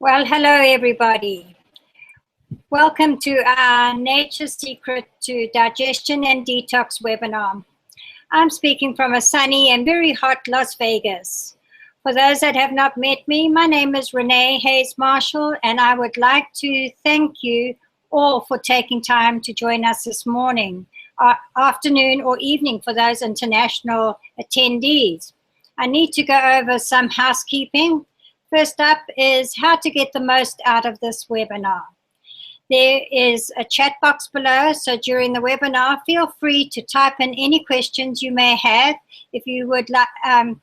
Well, hello everybody. Welcome to our Nature's Secret to Digestion and Detox webinar. I'm speaking from a sunny and very hot Las Vegas. For those that have not met me, my name is Renee Hayes Marshall, and I would like to thank you all for taking time to join us this morning, afternoon or evening for those international attendees. I need to go over some housekeeping. First up is how to get the most out of this webinar. There is a chat box below, so during the webinar, feel free to type in any questions you may have. If you would like,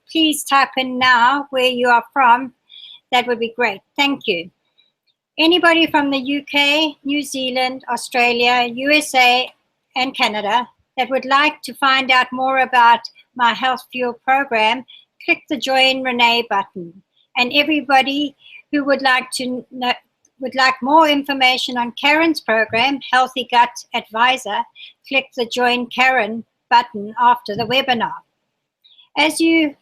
please type in now where you are from. That would be great. Thank you. Anybody from the UK, New Zealand, Australia, USA, and Canada that would like to find out more about my Health Fuel program, click the Join Renee button. And everybody who would like more information on Karen's program, Healthy Gut Advisor, click the Join Karen button after the webinar. As you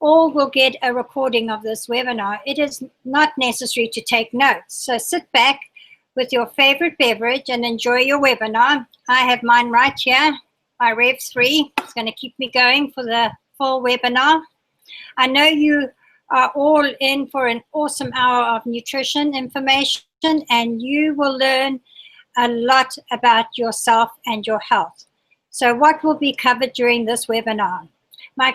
all will get a recording of this webinar, it is not necessary to take notes. So sit back with your favorite beverage and enjoy your webinar. I have mine right here, my Rev 3. It's going to keep me going for the full webinar. I know you are all in for an awesome hour of nutrition information, and you will learn a lot about yourself and your health. So what will be covered during this webinar? My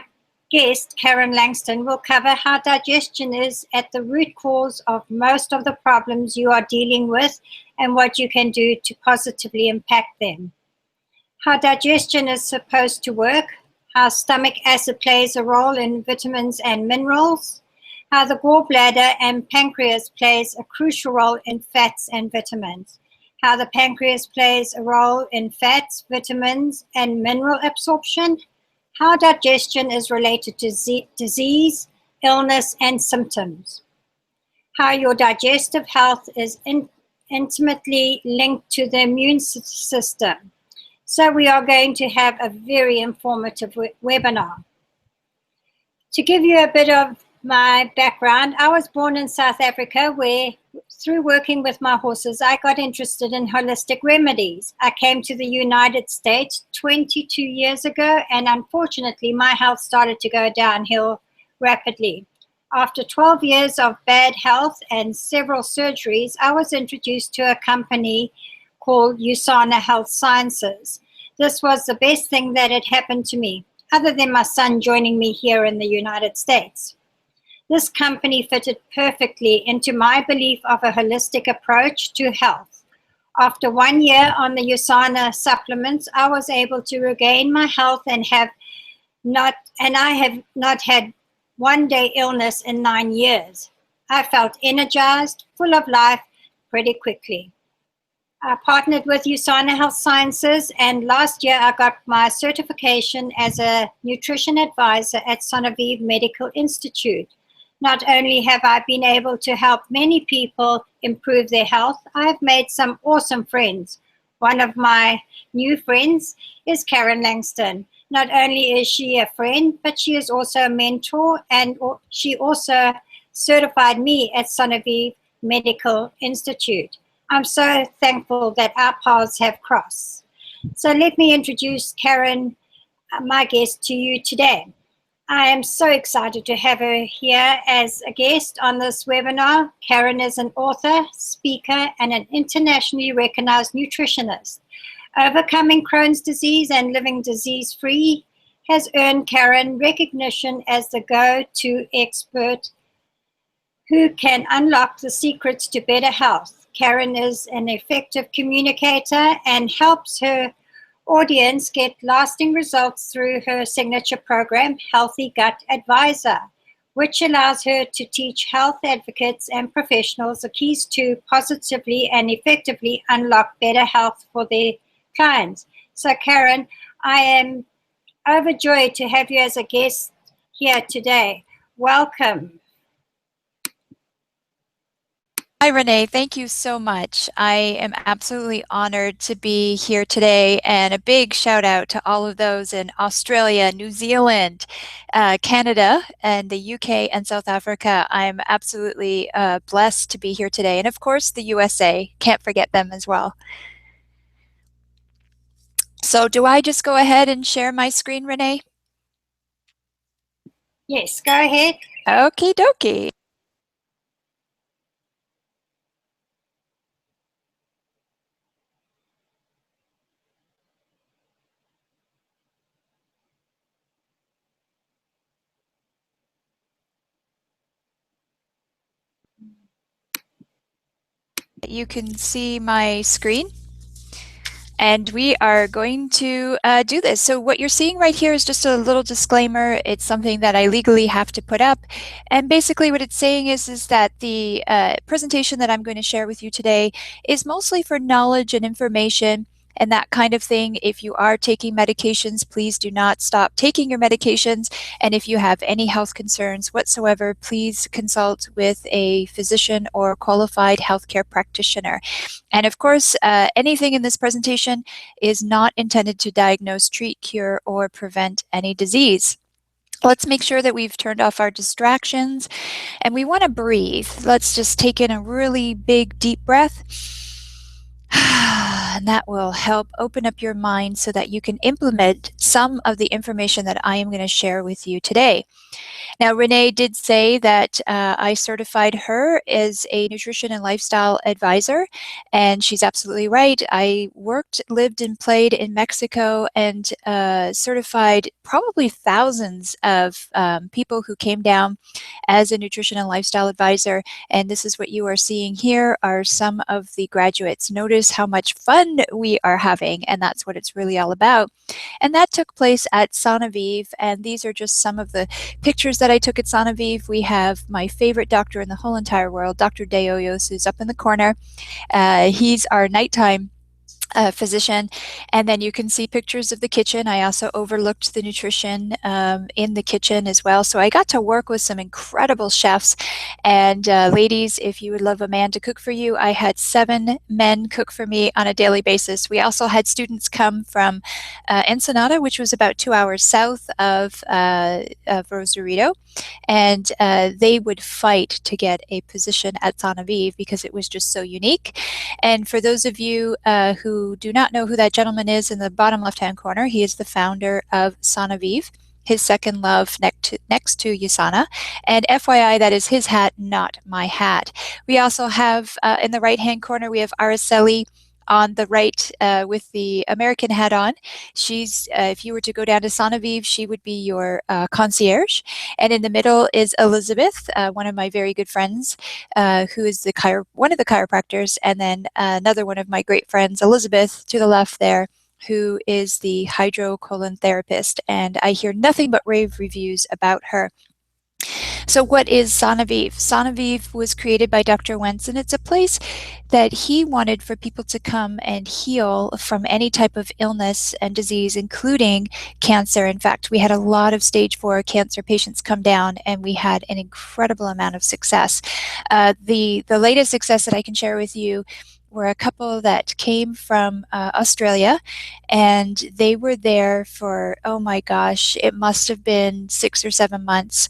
guest, Karen Langston, will cover how digestion is at the root cause of most of the problems you are dealing with and what you can do to positively impact them. How digestion is supposed to work, how stomach acid plays a role in vitamins and minerals, how the gallbladder and pancreas plays a crucial role in fats and vitamins, how the pancreas plays a role in fats, vitamins, and mineral absorption, how digestion is related to disease, illness, and symptoms, how your digestive health is intimately linked to the immune system. So we are going to have a very informative webinar. To give you a bit of my background, I was born in South Africa where, through working with my horses, I got interested in holistic remedies. I came to the United States 22 years ago, and unfortunately, my health started to go downhill rapidly. After 12 years of bad health and several surgeries, I was introduced to a company called USANA Health Sciences. This was the best thing that had happened to me, other than my son joining me here in the United States. This company fitted perfectly into my belief of a holistic approach to health. After 1 year on the USANA supplements, I was able to regain my health and I have not had one day illness in 9 years. I felt energized, full of life pretty quickly. I partnered with USANA Health Sciences, and last year I got my certification as a nutrition advisor at Sonovive Medical Institute. Not only have I been able to help many people improve their health, I've made some awesome friends. One of my new friends is Karen Langston. Not only is she a friend, but she is also a mentor, and she also certified me at Sonovive Medical Institute. I'm so thankful that our paths have crossed. So let me introduce Karen, my guest, to you today. I am so excited to have her here as a guest on this webinar. Karen is an author, speaker, and an internationally recognized nutritionist. Overcoming Crohn's disease and living disease-free has earned Karen recognition as the go-to expert who can unlock the secrets to better health. Karen is an effective communicator and helps her audience get lasting results through her signature program, Healthy Gut Advisor, which allows her to teach health advocates and professionals the keys to positively and effectively unlock better health for their clients. So Karen, I am overjoyed to have you as a guest here today. Welcome. Hi, Renee. Thank you so much. I am absolutely honored to be here today, and a big shout out to all of those in Australia, New Zealand, Canada, and the UK and South Africa. I'm absolutely blessed to be here today, and of course, the USA. Can't forget them as well. So, do I just go ahead and share my screen, Renee? Yes, go ahead. Okie dokie. You can see my screen. And we are going to do this. So what you're seeing right here is just a little disclaimer. It's something that I legally have to put up. And basically what it's saying is that the presentation that I'm going to share with you today is mostly for knowledge and information and that kind of thing. If you are taking medications, please do not stop taking your medications. And if you have any health concerns whatsoever, please consult with a physician or qualified healthcare practitioner. And of course, anything in this presentation is not intended to diagnose, treat, cure, or prevent any disease. Let's make sure that we've turned off our distractions and we want to breathe. Let's just take in a really big, deep breath. And that will help open up your mind so that you can implement some of the information that I am going to share with you today. Now, Renee did say that I certified her as a nutrition and lifestyle advisor, and she's absolutely right. I worked, lived, and played in Mexico and certified probably thousands of people who came down as a nutrition and lifestyle advisor. And this is what you are seeing here are some of the graduates. Notice how much fun we are having, and that's what it's really all about. And that took place at Sonavive, and these are just some of the pictures that I took at Sonavive. We have my favorite doctor in the whole entire world, Dr. De Hoyos, who's up in the corner. He's our nighttime physician. And then you can see pictures of the kitchen. I also overlooked the nutrition in the kitchen as well. So I got to work with some incredible chefs. And ladies, if you would love a man to cook for you, I had 7 men cook for me on a daily basis. We also had students come from Ensenada, which was about 2 hours south of Rosarito. And they would fight to get a position at Sonavive because it was just so unique. And for those of you who do not know who that gentleman is in the bottom left-hand corner, he is the founder of Sonavive, his second love next to USANA. And FYI, that is his hat, not my hat. We also have in the right-hand corner, we have Araceli on the right with the American hat on. She's, if you were to go down to Sonavive, she would be your concierge. And in the middle is Elizabeth, one of my very good friends, who is one of the chiropractors. And then another one of my great friends, Elizabeth, to the left there, who is the hydrocolon therapist. And I hear nothing but rave reviews about her. So what is Sonavive? Sonavive was created by Dr. Wentz, and it's a place that he wanted for people to come and heal from any type of illness and disease, including cancer. In fact, we had a lot of stage 4 cancer patients come down, and we had an incredible amount of success. The latest success that I can share with you were a couple that came from Australia, and they were there for, oh my gosh, it must have been 6 or 7 months.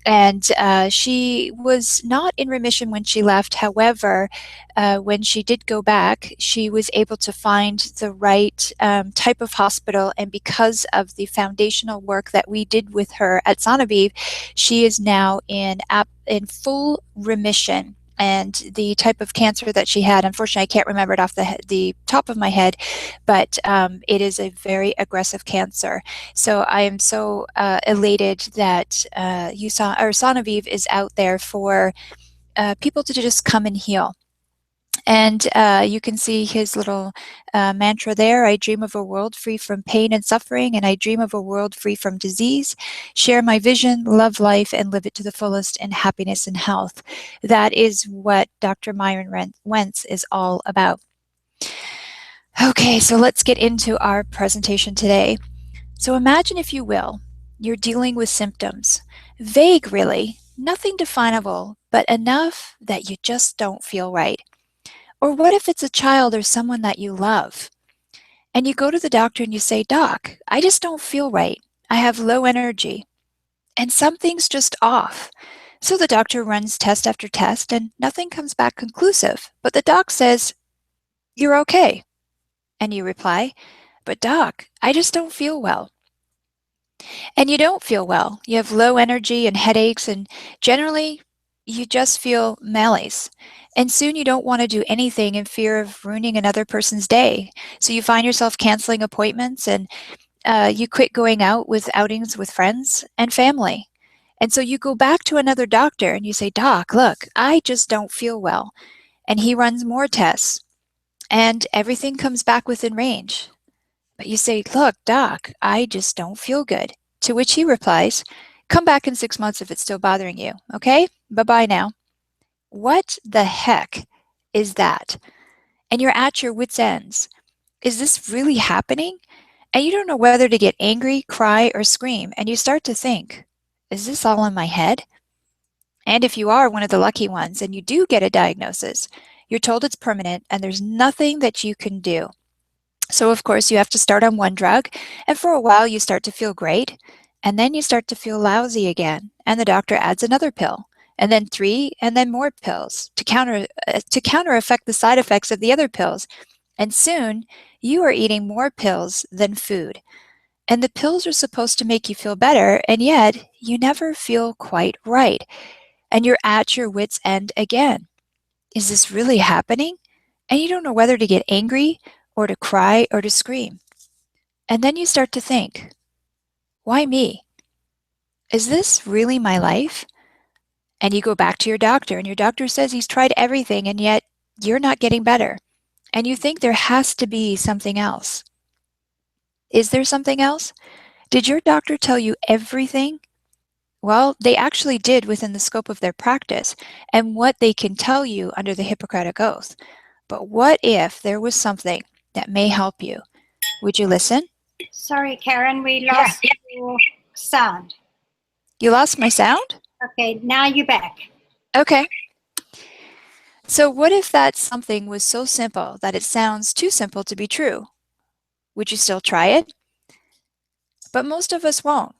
And she was not in remission when she left. However, when she did go back, she was able to find the right type of hospital. And because of the foundational work that we did with her at Sonavive, she is now in full remission. And the type of cancer that she had, unfortunately, I can't remember it off the top of my head, but it is a very aggressive cancer. So I am so elated that Sonavive is out there for people to just come and heal. And you can see his little mantra there. I dream of a world free from pain and suffering, and I dream of a world free from disease. Share my vision, love life, and live it to the fullest in happiness and health. That is what Dr. Myron Wentz is all about. Okay, so let's get into our presentation today. So imagine, if you will, you're dealing with symptoms. Vague, really, Nothing definable, but enough that you just don't feel right. Or what if it's a child or someone that you love? And you go to the doctor and you say, Doc, I just don't feel right. I have low energy. And something's just off. So the doctor runs test after test and nothing comes back conclusive. But the doc says, you're okay. And you reply, but doc, I just don't feel well. And you don't feel well. You have low energy and headaches, and generally you just feel malaise. And soon you don't want to do anything in fear of ruining another person's day. So you find yourself canceling appointments, and you quit going out with outings with friends and family. And so you go back to another doctor and you say, Doc, look, I just don't feel well. And he runs more tests and everything comes back within range. But you say, look, Doc, I just don't feel good. To which he replies, come back in 6 months if it's still bothering you. Okay? Bye-bye now. What the heck is that? And you're at your wit's ends. Is this really happening? And you don't know whether to get angry, cry, or scream. And you start to think, is this all in my head? And if you are one of the lucky ones and you do get a diagnosis, you're told it's permanent and there's nothing that you can do. So of course you have to start on one drug, and for a while you start to feel great, and then you start to feel lousy again, and the doctor adds another pill, and then 3, and then more pills to counter effect the side effects of the other pills. And soon you are eating more pills than food. And the pills are supposed to make you feel better, and yet you never feel quite right. And you're at your wit's end again. Is this really happening? And you don't know whether to get angry or to cry or to scream. And then you start to think, why me? Is this really my life? And you go back to your doctor, and your doctor says he's tried everything, and yet you're not getting better. And you think there has to be something else. Is there something else? Did your doctor tell you everything? Well, they actually did within the scope of their practice and what they can tell you under the Hippocratic Oath. But what if there was something that may help you? Would you listen? Sorry, Karen, we lost your sound. You lost my sound? Okay, now you're back. Okay. So what if that something was so simple that it sounds too simple to be true? Would you still try it? But most of us won't.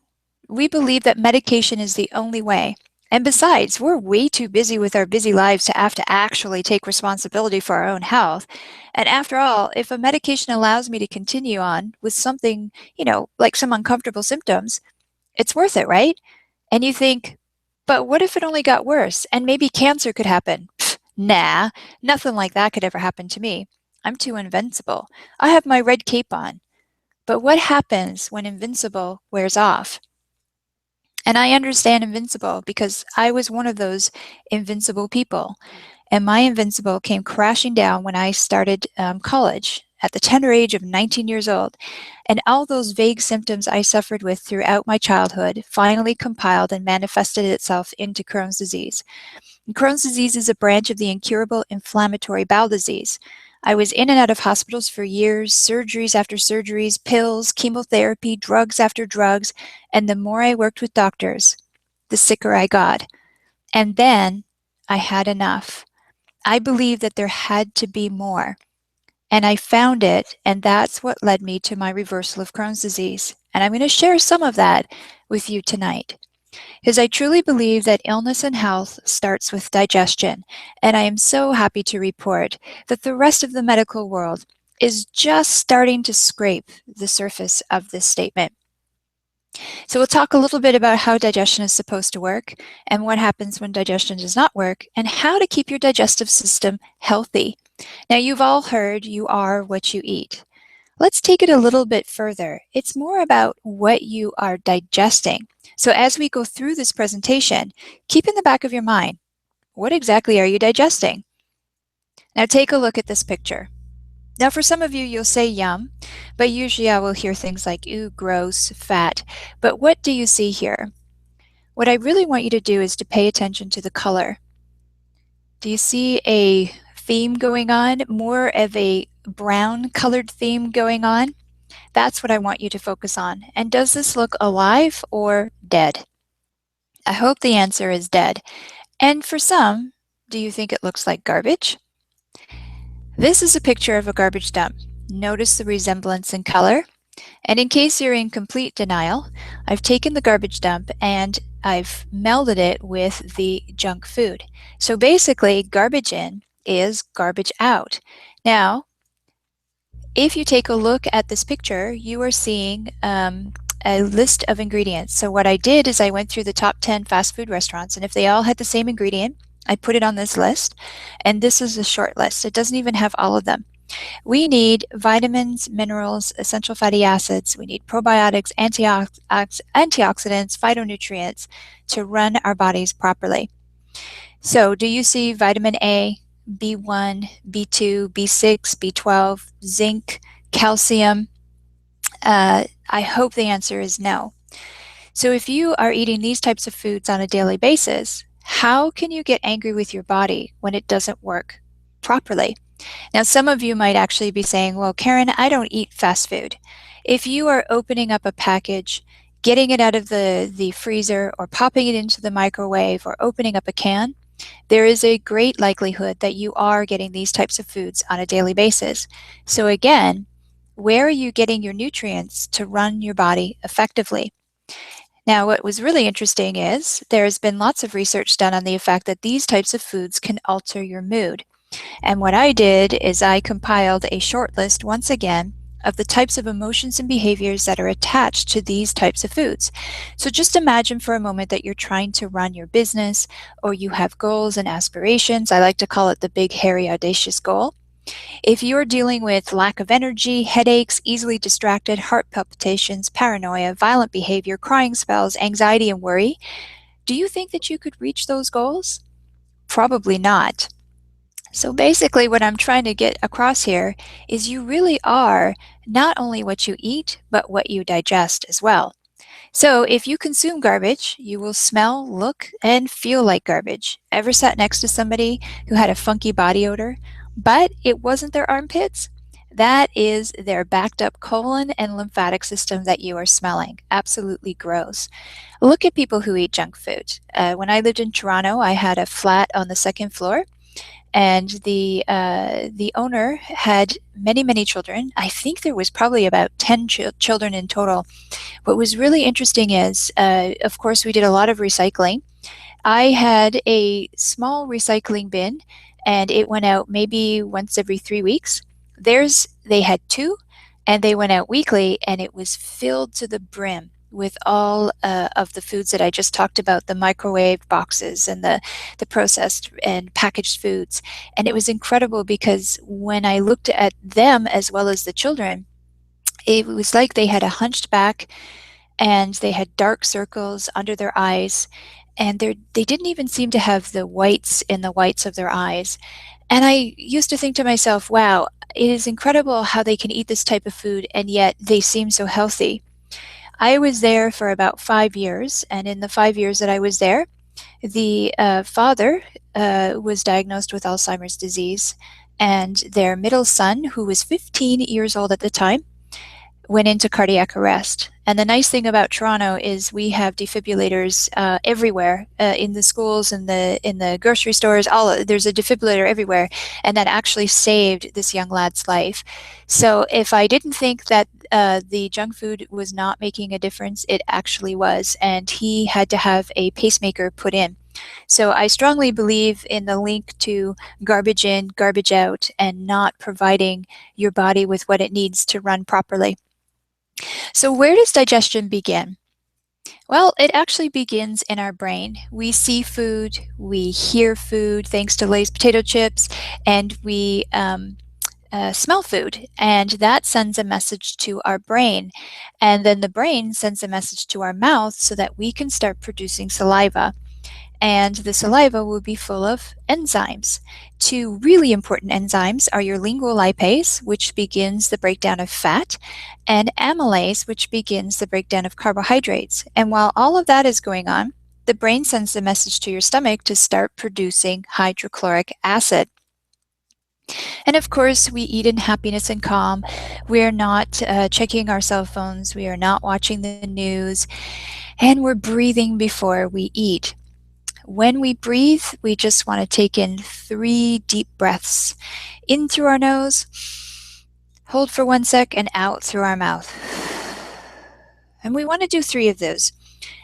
We believe that medication is the only way. And besides, we're way too busy with our busy lives to have to actually take responsibility for our own health. And after all, if a medication allows me to continue on with something, like some uncomfortable symptoms, it's worth it, right? And you think, but what if it only got worse and maybe cancer could happen? Pfft, nah, nothing like that could ever happen to me. I'm too invincible. I have my red cape on. But what happens when invincible wears off? And I understand invincible because I was one of those invincible people. And my invincible came crashing down when I started college at the tender age of 19 years old. And all those vague symptoms I suffered with throughout my childhood finally compiled and manifested itself into Crohn's disease. And Crohn's disease is a branch of the incurable inflammatory bowel disease. I was in and out of hospitals for years, surgeries after surgeries, pills, chemotherapy, drugs after drugs, and the more I worked with doctors, the sicker I got. And then I had enough. I believed that there had to be more. And I found it, and that's what led me to my reversal of Crohn's disease. And I'm going to share some of that with you tonight. Because I truly believe that illness and health starts with digestion, and I am so happy to report that the rest of the medical world is just starting to scrape the surface of this statement. So we'll talk a little bit about how digestion is supposed to work, and what happens when digestion does not work, and how to keep your digestive system healthy. Now, you've all heard you are what you eat. Let's take it a little bit further. It's more about what you are digesting. So as we go through this presentation, keep in the back of your mind, what exactly are you digesting? Now take a look at this picture. Now for some of you, you'll say yum, but usually I will hear things like ooh, gross, fat. But what do you see here? What I really want you to do is to pay attention to the color. Do you see a theme going on, more of a brown colored theme going on? That's what I want you to focus on. And does this look alive or dead? I hope the answer is dead. And for some, do you think it looks like garbage? This is a picture of a garbage dump. Notice the resemblance in color. And in case you're in complete denial, I've taken the garbage dump and I've melded it with the junk food. So basically, garbage in is garbage out. Now, if you take a look at this picture, you are seeing a list of ingredients. So what I did is I went through the top 10 fast food restaurants, and if they all had the same ingredient, I put it on this list. And this is a short list. It doesn't even have all of them. We need vitamins, minerals, essential fatty acids. We need probiotics, antioxidants, phytonutrients to run our bodies properly. So do you see vitamin A, B1, B2, B6, B12, zinc, calcium? I hope the answer is no. So if you are eating these types of foods on a daily basis, how can you get angry with your body when it doesn't work properly? Now, some of you might actually be saying, well, Karen, I don't eat fast food. If you are opening up a package, getting it out of the freezer, or popping it into the microwave, or opening up a can, there is a great likelihood that you are getting these types of foods on a daily basis. So again, where are you getting your nutrients to run your body effectively? Now, what was really interesting is there has been lots of research done on the effect that these types of foods can alter your mood. And what I did is I compiled a short list once again of the types of emotions and behaviors that are attached to these types of foods. So just imagine for a moment that you're trying to run your business, or you have goals and aspirations. I like to call it the big, hairy, audacious goal. If you're dealing with lack of energy, headaches, easily distracted, heart palpitations, paranoia, violent behavior, crying spells, anxiety, and worry, do you think that you could reach those goals? Probably not. So basically what I'm trying to get across here is you really are not only what you eat, but what you digest as well. So if you consume garbage, you will smell, look, and feel like garbage. Ever sat next to somebody who had a funky body odor, but it wasn't their armpits? That is their backed up colon and lymphatic system that you are smelling. Absolutely gross. Look at people who eat junk food. When I lived in Toronto, I had a flat on the second floor, and the owner had many children. I think there was probably about 10 children in total. What was really interesting is, of course, we did a lot of recycling. I had a small recycling bin, and it went out maybe once every 3 weeks. They had two, and they went out weekly, and it was filled to the brim with all of the foods that I just talked about, the microwave boxes and the processed and packaged foods. And it was incredible because when I looked at them as well as the children, it was like they had a hunched back, and they had dark circles under their eyes, and they didn't even seem to have the whites in the whites of their eyes. And I used to think to myself, wow, it is incredible how they can eat this type of food and yet they seem so healthy. I was there for about 5 years, and in the 5 years that I was there, the father was diagnosed with Alzheimer's disease, and their middle son, who was 15 years old at the time, went into cardiac arrest. And the nice thing about Toronto is we have defibrillators everywhere, in the schools, in the grocery stores. There's a defibrillator everywhere, and that actually saved this young lad's life. So if I didn't think that the junk food was not making a difference, it actually was, and he had to have a pacemaker put in. So I strongly believe in the link to garbage in, garbage out, and not providing your body with what it needs to run properly. So where does digestion begin? Well, it actually begins in our brain. We see food, we hear food thanks to Lay's potato chips, and we smell food, and that sends a message to our brain. And then the brain sends a message to our mouth so that we can start producing saliva. And the saliva will be full of enzymes. Two really important enzymes are your lingual lipase, which begins the breakdown of fat, and amylase, which begins the breakdown of carbohydrates. And while all of that is going on, the brain sends a message to your stomach to start producing hydrochloric acid. And of course, we eat in happiness and calm. We're not checking our cell phones. We are not watching the news. And we're breathing before we eat. When we breathe, we just want to take in 3 deep breaths. In through our nose, hold for 1 sec, and out through our mouth. And we want to do 3 of those.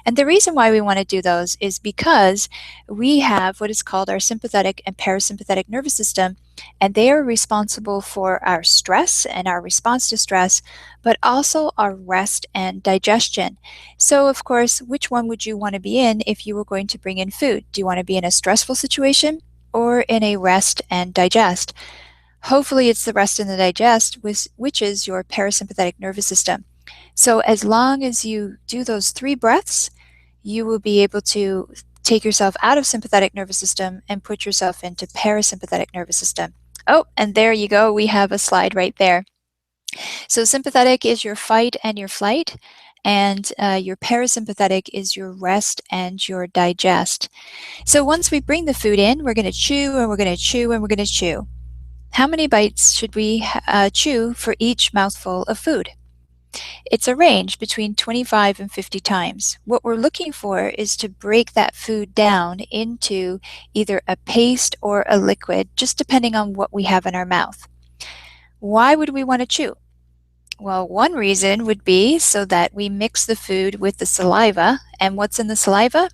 And the reason why we want to do those is because we have what is called our sympathetic and parasympathetic nervous system, and they are responsible for our stress and our response to stress, but also our rest and digestion. So, of course, which one would you want to be in if you were going to bring in food? Do you want to be in a stressful situation or in a rest and digest? Hopefully, it's the rest and the digest, which is your parasympathetic nervous system. So as long as you do those 3 breaths, you will be able to take yourself out of sympathetic nervous system and put yourself into parasympathetic nervous system. Oh, and there you go. We have a slide right there. So sympathetic is your fight and your flight, and your parasympathetic is your rest and your digest. So once we bring the food in, we're going to chew and we're going to chew and we're going to chew. How many bites should we chew for each mouthful of food? It's a range between 25 and 50 times. What we're looking for is to break that food down into either a paste or a liquid, just depending on what we have in our mouth. Why would we want to chew? Well, one reason would be so that we mix the food with the saliva. And what's in the saliva?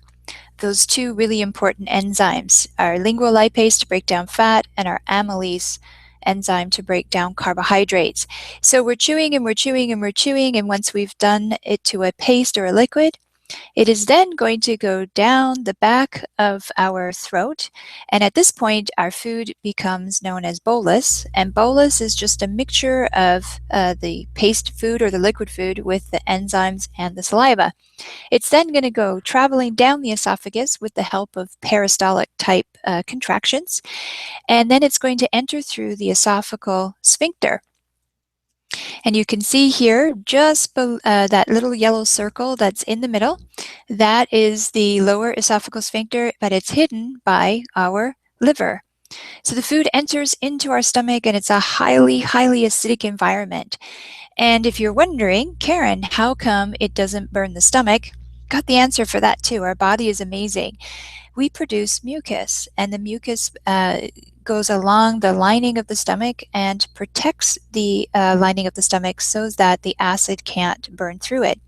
Those 2 really important enzymes, our lingual lipase to break down fat and our amylase enzyme to break down carbohydrates. So we're chewing and we're chewing and we're chewing, and once we've done it to a paste or a liquid, it is then going to go down the back of our throat, and at this point our food becomes known as bolus, and bolus is just a mixture of the paste food or the liquid food with the enzymes and the saliva. It's then going to go traveling down the esophagus with the help of peristaltic type contractions, and then it's going to enter through the esophageal sphincter. And you can see here just that little yellow circle that's in the middle, that is the lower esophageal sphincter, but it's hidden by our liver. So the food enters into our stomach, and it's a highly, highly acidic environment. And if you're wondering, Karen, how come it doesn't burn the stomach? Got the answer for that too. Our body is amazing. We produce mucus, and the mucus goes along the lining of the stomach and protects the lining of the stomach so that the acid can't burn through it.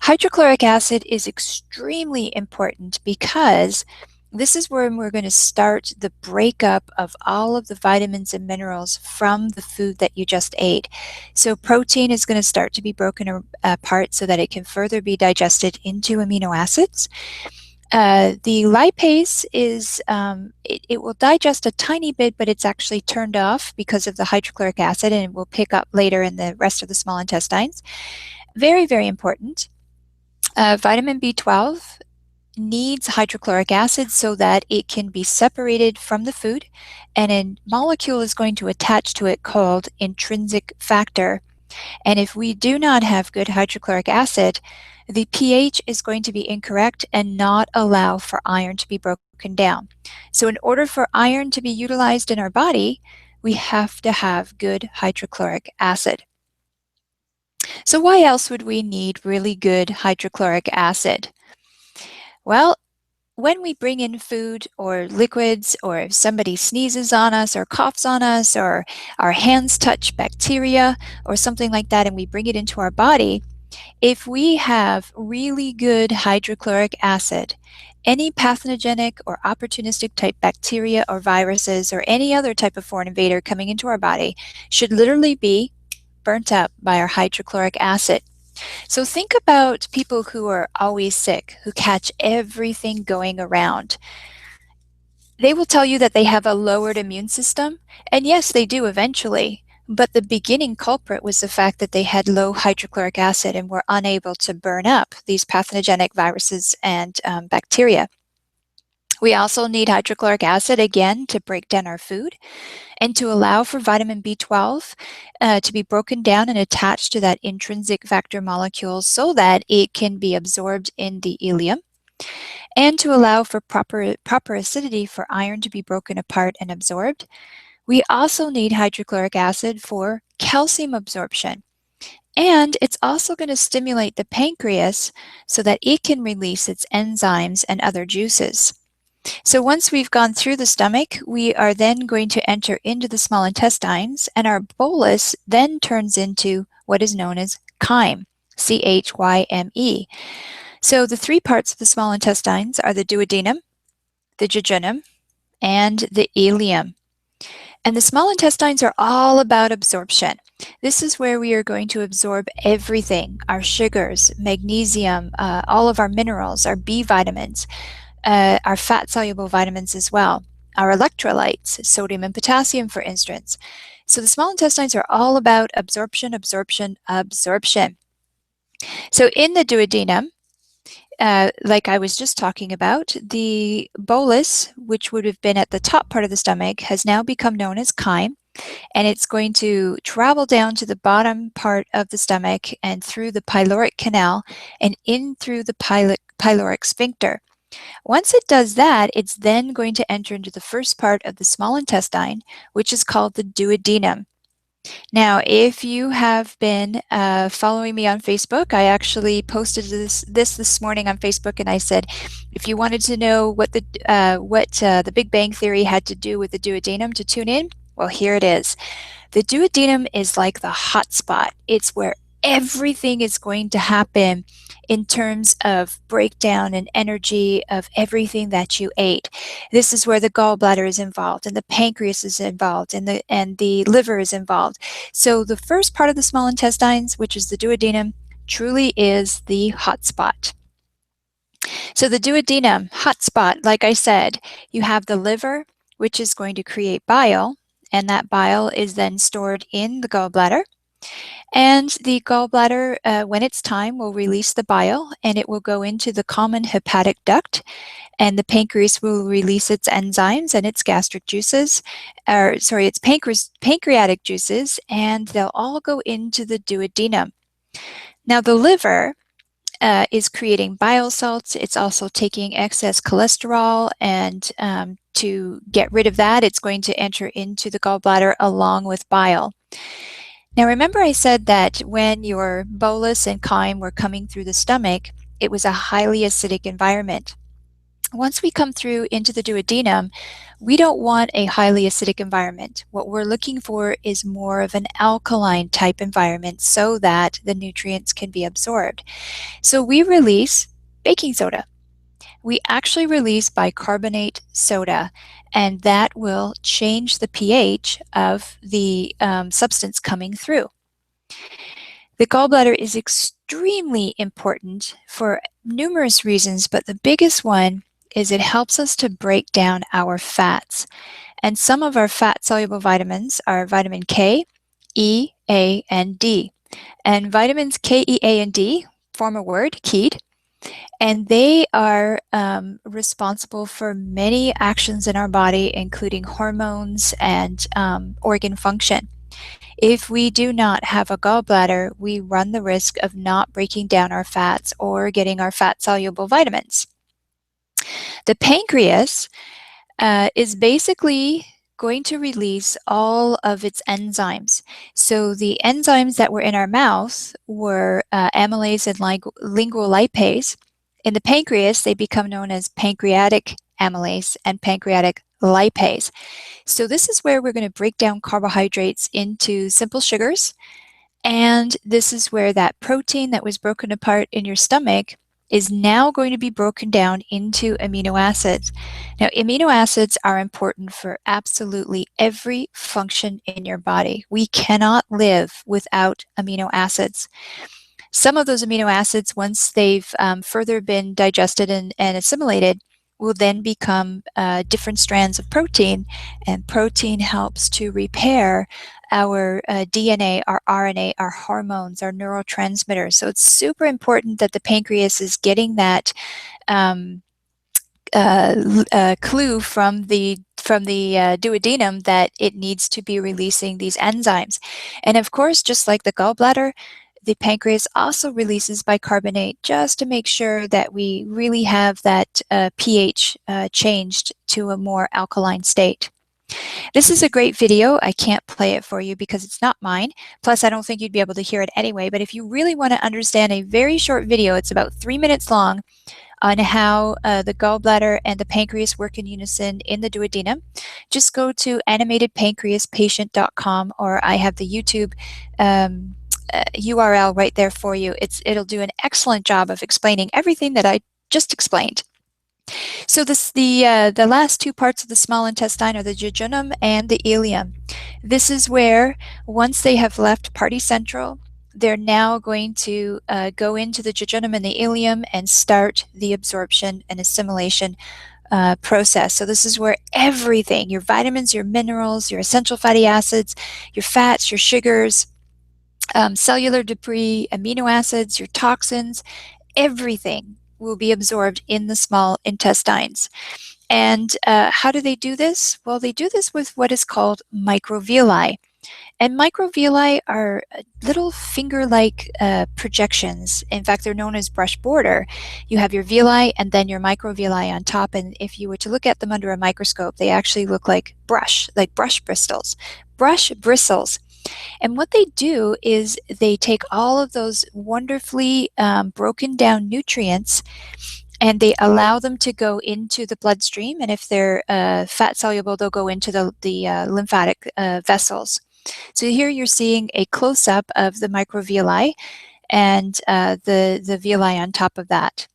Hydrochloric acid is extremely important because this is where we're going to start the breakup of all of the vitamins and minerals from the food that you just ate. So protein is going to start to be broken apart so that it can further be digested into amino acids. The lipase is, it will digest a tiny bit, but it's actually turned off because of the hydrochloric acid, and it will pick up later in the rest of the small intestines. Very, very important. Vitamin B12 needs hydrochloric acid so that it can be separated from the food, and a molecule is going to attach to it called intrinsic factor. And if we do not have good hydrochloric acid, the pH is going to be incorrect and not allow for iron to be broken down. So in order for iron to be utilized in our body, we have to have good hydrochloric acid. So why else would we need really good hydrochloric acid? Well, when we bring in food or liquids, or if somebody sneezes on us or coughs on us, or our hands touch bacteria or something like that, and we bring it into our body, if we have really good hydrochloric acid, any pathogenic or opportunistic type bacteria or viruses or any other type of foreign invader coming into our body should literally be burnt up by our hydrochloric acid. So think about people who are always sick, who catch everything going around. They will tell you that they have a lowered immune system, and yes, they do eventually, but the beginning culprit was the fact that they had low hydrochloric acid and were unable to burn up these pathogenic viruses and bacteria. We also need hydrochloric acid, again, to break down our food and to allow for vitamin B12 to be broken down and attached to that intrinsic factor molecule so that it can be absorbed in the ileum, and to allow for proper acidity for iron to be broken apart and absorbed. We also need hydrochloric acid for calcium absorption. And it's also going to stimulate the pancreas so that it can release its enzymes and other juices. So once we've gone through the stomach, we are then going to enter into the small intestines, and our bolus then turns into what is known as chyme, C-H-Y-M-E. So the three parts of the small intestines are the duodenum, the jejunum, and the ileum. And the small intestines are all about absorption. This is where we are going to absorb everything, our sugars, magnesium, all of our minerals, our B vitamins, our fat-soluble vitamins as well, our electrolytes, sodium and potassium, for instance. So the small intestines are all about absorption, absorption, absorption. So in the duodenum, like I was just talking about, the bolus, which would have been at the top part of the stomach, has now become known as chyme, and it's going to travel down to the bottom part of the stomach and through the pyloric canal and in through the pyloric sphincter. Once it does that, it's then going to enter into the first part of the small intestine, which is called the duodenum. Now, if you have been following me on Facebook, I actually posted this morning on Facebook, and I said, if you wanted to know what the Big Bang Theory had to do with the duodenum to tune in, well, here it is. The duodenum is like the hot spot. It's where everything is going to happen in terms of breakdown and energy of everything that you ate. This is where the gallbladder is involved, and the pancreas is involved, and the liver is involved. So the first part of the small intestines, which is the duodenum, truly is the hot spot. So the duodenum, hot spot, like I said, you have the liver, which is going to create bile, and that bile is then stored in the gallbladder. And the gallbladder, when it's time, will release the bile, and it will go into the common hepatic duct, and the pancreas will release its enzymes and its gastric juices, its pancreatic juices, and they'll all go into the duodenum. Now the liver is creating bile salts. It's also taking excess cholesterol, and to get rid of that, it's going to enter into the gallbladder along with bile. Now remember I said that when your bolus and chyme were coming through the stomach, it was a highly acidic environment. Once we come through into the duodenum, we don't want a highly acidic environment. What we're looking for is more of an alkaline type environment so that the nutrients can be absorbed. So we release baking soda. We actually release bicarbonate soda, and that will change the pH of the substance coming through. The gallbladder is extremely important for numerous reasons, but the biggest one is it helps us to break down our fats. And some of our fat-soluble vitamins are vitamin K, E, A, and D. And vitamins K, E, A, and D form a word, KED, and they are responsible for many actions in our body, including hormones and organ function. If we do not have a gallbladder, we run the risk of not breaking down our fats or getting our fat-soluble vitamins. The pancreas is basically going to release all of its enzymes. So the enzymes that were in our mouth were amylase and lingual lipase. In the pancreas, they become known as pancreatic amylase and pancreatic lipase. So this is where we're going to break down carbohydrates into simple sugars, and this is where that protein that was broken apart in your stomach is now going to be broken down into amino acids. Now, amino acids are important for absolutely every function in your body. We cannot live without amino acids. Some of those amino acids, once they've further been digested and assimilated, will then become different strands of protein, and protein helps to repair our DNA, our RNA, our hormones, our neurotransmitters. So it's super important that the pancreas is getting that clue from the duodenum that it needs to be releasing these enzymes. And of course, just like the gallbladder, the pancreas also releases bicarbonate just to make sure that we really have that pH changed to a more alkaline state. This is a great video. I can't play it for you because it's not mine. Plus, I don't think you'd be able to hear it anyway. But if you really want to understand a very short video, it's about 3 minutes long, on how the gallbladder and the pancreas work in unison in the duodenum, just go to animatedpancreaspatient.com, or I have the YouTube URL right there for you. It'll do an excellent job of explaining everything that I just explained. So the last two parts of the small intestine are the jejunum and the ileum. This is where, once they have left party central, they're now going to go into the jejunum and the ileum and start the absorption and assimilation process. So this is where everything, your vitamins, your minerals, your essential fatty acids, your fats, your sugars, cellular debris, amino acids, your toxins, everything will be absorbed in the small intestines. And how do they do this? Well, they do this with what is called microvilli. And microvilli are little finger-like projections. In fact, they're known as brush border. You have your villi and then your microvilli on top. And if you were to look at them under a microscope, they actually look like brush bristles. Brush bristles. And what they do is they take all of those wonderfully broken down nutrients and they allow them to go into the bloodstream. And if they're fat soluble, they'll go into the lymphatic vessels. So here you're seeing a close-up of the microvilli and the villi on top of that.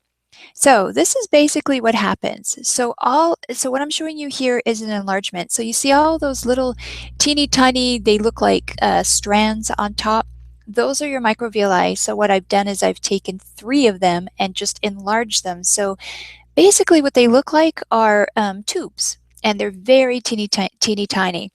So this is basically what happens. So what I'm showing you here is an enlargement. So you see all those little teeny tiny, they look like strands on top. Those are your microvilli. So what I've done is I've taken 3 of them and just enlarged them. So basically what they look like are tubes, and they're very teeny tiny.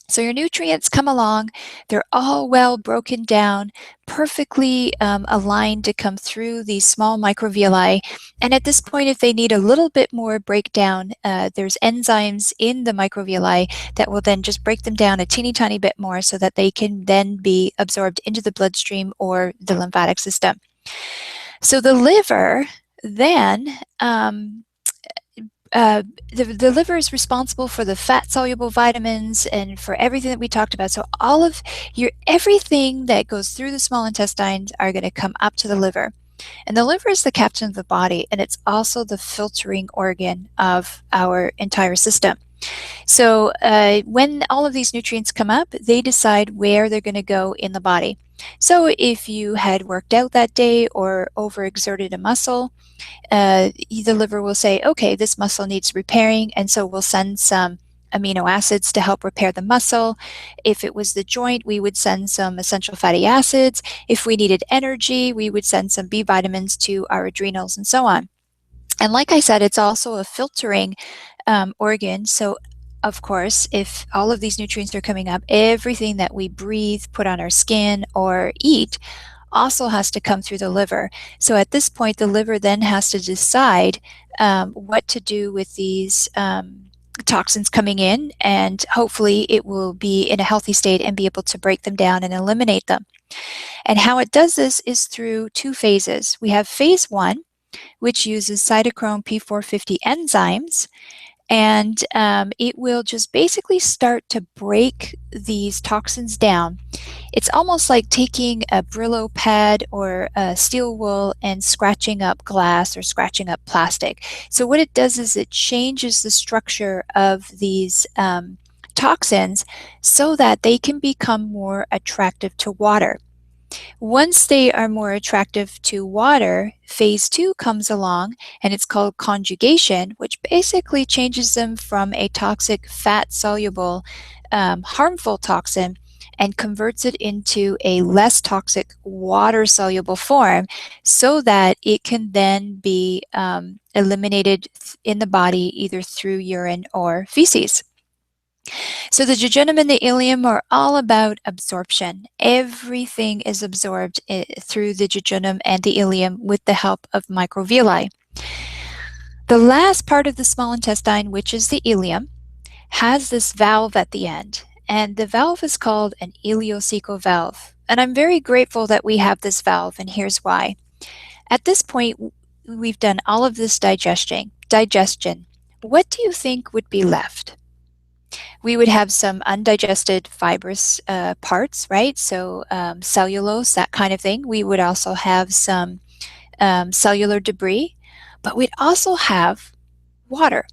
So your nutrients come along, they're all well broken down, perfectly aligned to come through these small microvilli. And at this point, if they need a little bit more breakdown, there's enzymes in the microvilli that will then just break them down a teeny tiny bit more so that they can then be absorbed into the bloodstream or the lymphatic system. So the liver then the liver is responsible for the fat-soluble vitamins and for everything that we talked about. So all of everything that goes through the small intestines are going to come up to the liver. And the liver is the captain of the body, and it's also the filtering organ of our entire system. So when all of these nutrients come up, they decide where they're going to go in the body. So if you had worked out that day or overexerted a muscle, the liver will say, okay, this muscle needs repairing, and so we'll send some amino acids to help repair the muscle. If it was the joint, we would send some essential fatty acids. If we needed energy, we would send some B vitamins to our adrenals and so on. And like I said, it's also a filtering organ. So of course, if all of these nutrients are coming up, everything that we breathe, put on our skin, or eat also has to come through the liver. So at this point, the liver then has to decide what to do with these toxins coming in, and hopefully it will be in a healthy state and be able to break them down and eliminate them. And how it does this is through 2 phases. We have phase 1, which uses cytochrome P450 enzymes, and it will just basically start to break these toxins down. It's almost like taking a Brillo pad or a steel wool and scratching up glass or scratching up plastic. So what it does is it changes the structure of these toxins so that they can become more attractive to water. Once they are more attractive to water, phase 2 comes along, and it's called conjugation, which basically changes them from a toxic fat-soluble harmful toxin and converts it into a less toxic water-soluble form so that it can then be eliminated in the body either through urine or feces. So the jejunum and the ileum are all about absorption. Everything is absorbed through the jejunum and the ileum with the help of microvilli. The last part of the small intestine, which is the ileum, has this valve at the end, and the valve is called an ileocecal valve. And I'm very grateful that we have this valve, and here's why. At this point, we've done all of this digestion. What do you think would be left? We would have some undigested fibrous parts, right? So cellulose, that kind of thing. We would also have some cellular debris, but we'd also have water.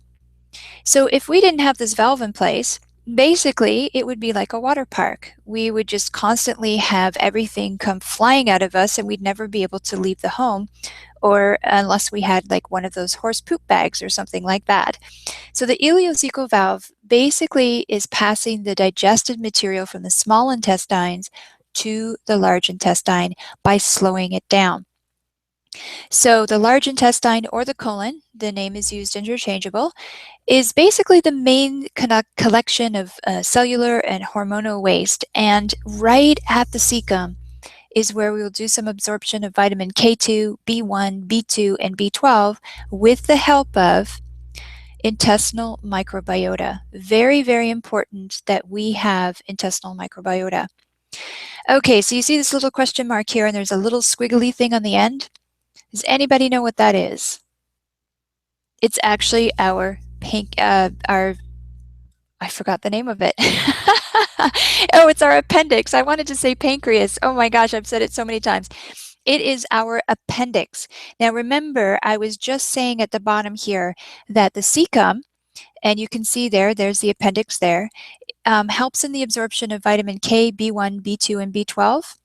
So if we didn't have this valve in place, basically it would be like a water park. We would just constantly have everything come flying out of us, and we'd never be able to leave the home, or unless we had like one of those horse poop bags or something like that. So the ileocecal valve basically is passing the digested material from the small intestines to the large intestine by slowing it down. So the large intestine, or the colon, the name is used interchangeable, is basically the main collection of cellular and hormonal waste. And right at the cecum is where we will do some absorption of vitamin K2, B1, B2, and B12 with the help of intestinal microbiota. Very, very important that we have intestinal microbiota. Okay, so you see this little question mark here, and there's a little squiggly thing on the end. Does anybody know what that is? It's actually our I forgot the name of it. Oh, it's our appendix. I wanted to say pancreas. Oh my gosh, I've said it so many times. It is our appendix. Now remember, I was just saying at the bottom here that the cecum, and you can see there's the appendix there, helps in the absorption of vitamin K, B1, B2, and B12.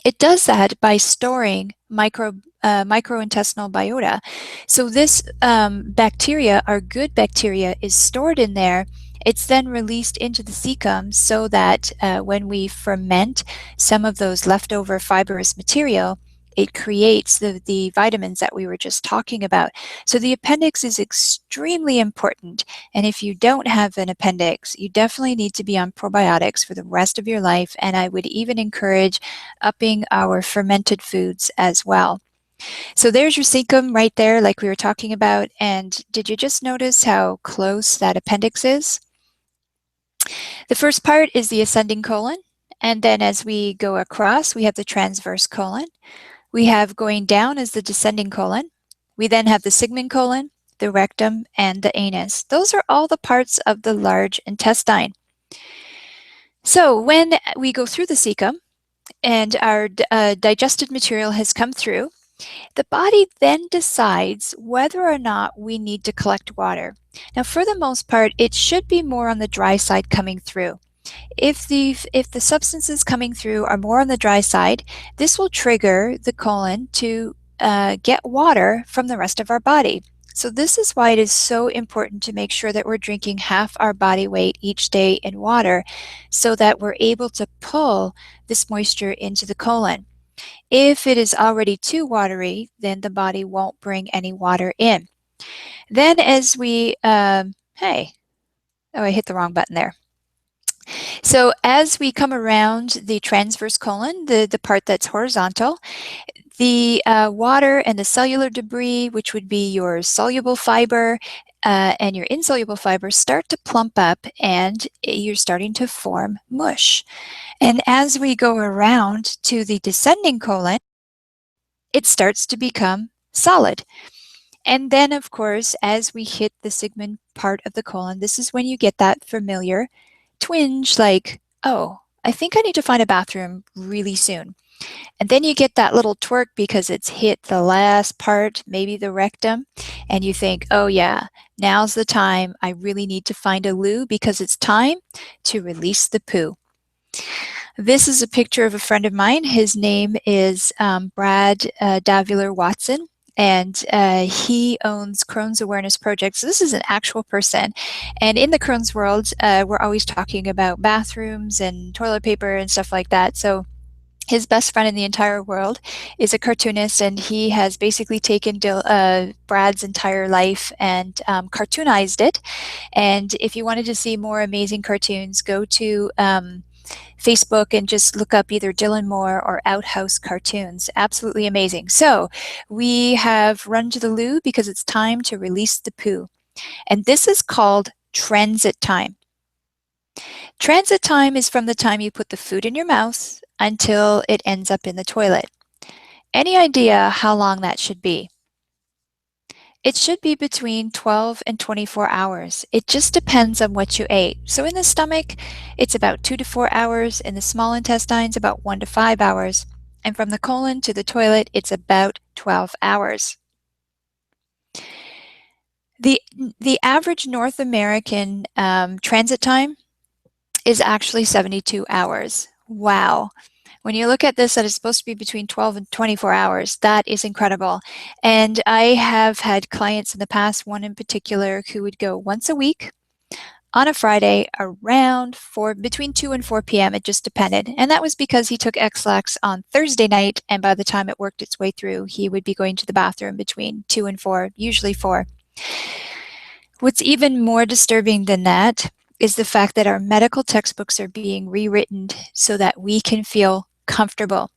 It does that by storing microintestinal biota. So this bacteria, our good bacteria, is stored in there. It's then released into the cecum so that when we ferment some of those leftover fibrous material, it creates the vitamins that we were just talking about. So the appendix is extremely important. And if you don't have an appendix, you definitely need to be on probiotics for the rest of your life. And I would even encourage upping our fermented foods as well. So there's your cecum right there, like we were talking about. And did you just notice how close that appendix is? The first part is the ascending colon. And then as we go across, we have the transverse colon. We have going down as the descending colon. We then have the sigmoid colon, the rectum, and the anus. Those are all the parts of the large intestine. So when we go through the cecum and our digested material has come through, the body then decides whether or not we need to collect water. Now, for the most part, it should be more on the dry side coming through. If the substances coming through are more on the dry side, this will trigger the colon to get water from the rest of our body. So this is why it is so important to make sure that we're drinking half our body weight each day in water, so that we're able to pull this moisture into the colon. If it is already too watery, then the body won't bring any water in. Then as we, I hit the wrong button there. So as we come around the transverse colon, the part that's horizontal, the water and the cellular debris, which would be your soluble fiber and your insoluble fiber, start to plump up, and you're starting to form mush. And as we go around to the descending colon, it starts to become solid. And then, of course, as we hit the sigmoid part of the colon, this is when you get that familiar twinge, like, oh, I think I need to find a bathroom really soon. And then you get that little twerk because it's hit the last part, maybe the rectum, and you think, oh yeah, now's the time. I really need to find a loo because it's time to release the poo. This is a picture of a friend of mine. His name is Brad Davular Watson, and he owns Crohn's Awareness Project. So this is an actual person. And in the Crohn's world, we're always talking about bathrooms and toilet paper and stuff like that. So his best friend in the entire world is a cartoonist, and he has basically taken Brad's entire life and cartoonized it. And if you wanted to see more amazing cartoons, go to Facebook and just look up either Dylan Moore or Outhouse Cartoons. Absolutely amazing. So we have run to the loo because it's time to release the poo. And this is called transit time. Transit time is from the time you put the food in your mouth until it ends up in the toilet. Any idea how long that should be? It should be between 12 and 24 hours. It just depends on what you ate. So in the stomach, it's about 2 to 4 hours. In the small intestines, about 1 to 5 hours. And from the colon to the toilet, it's about 12 hours. The average North American transit time is actually 72 hours. Wow. When you look at this, that is supposed to be between 12 and 24 hours. That is incredible. And I have had clients in the past, one in particular, who would go once a week on a Friday around between 2 and 4 p.m. It just depended. And that was because he took X-Lax on Thursday night, and by the time it worked its way through, he would be going to the bathroom between 2 and 4, usually 4. What's even more disturbing than that is the fact that our medical textbooks are being rewritten so that we can feel comfortable.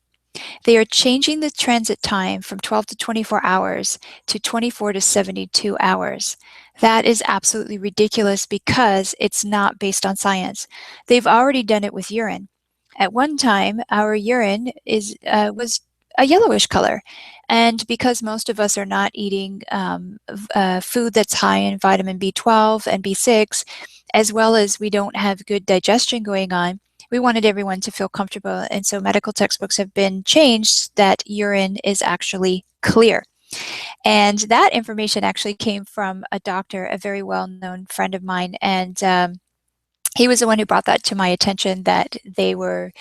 They are changing the transit time from 12 to 24 hours to 24 to 72 hours. That is absolutely ridiculous because it's not based on science. They've already done it with urine. At one time, our urine was a yellowish color. And because most of us are not eating food that's high in vitamin B12 and B6, as well as we don't have good digestion going on, we wanted everyone to feel comfortable. And so medical textbooks have been changed that urine is actually clear. And that information actually came from a doctor, a very well-known friend of mine. And he was the one who brought that to my attention, that the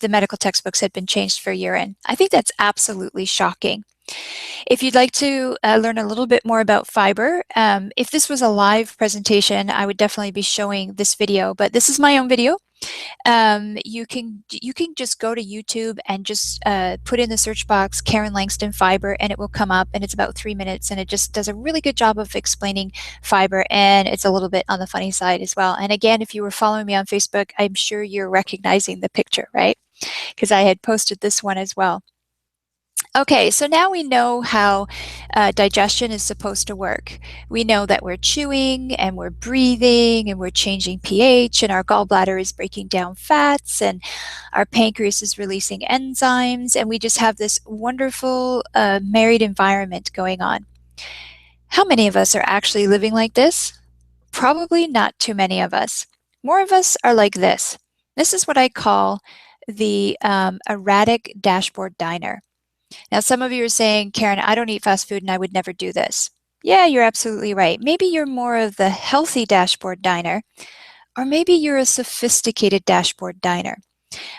medical textbooks had been changed for urine. I think that's absolutely shocking. If you'd like to learn a little bit more about fiber, if this was a live presentation, I would definitely be showing this video, but this is my own video. You can just go to YouTube and just put in the search box Karen Langston fiber, and it will come up, and it's about 3 minutes, and it just does a really good job of explaining fiber, and it's a little bit on the funny side as well. And again, if you were following me on Facebook, I'm sure you're recognizing the picture, right? Because I had posted this one as well. Okay, so now we know how digestion is supposed to work. We know that we're chewing and we're breathing and we're changing pH, and our gallbladder is breaking down fats, and our pancreas is releasing enzymes, and we just have this wonderful married environment going on. How many of us are actually living like this? Probably not too many of us. More of us are like this. This is what I call the erratic dashboard diner. Now, some of you are saying, Karen, I don't eat fast food and I would never do this. Yeah, you're absolutely right. Maybe you're more of the healthy dashboard diner, or maybe you're a sophisticated dashboard diner.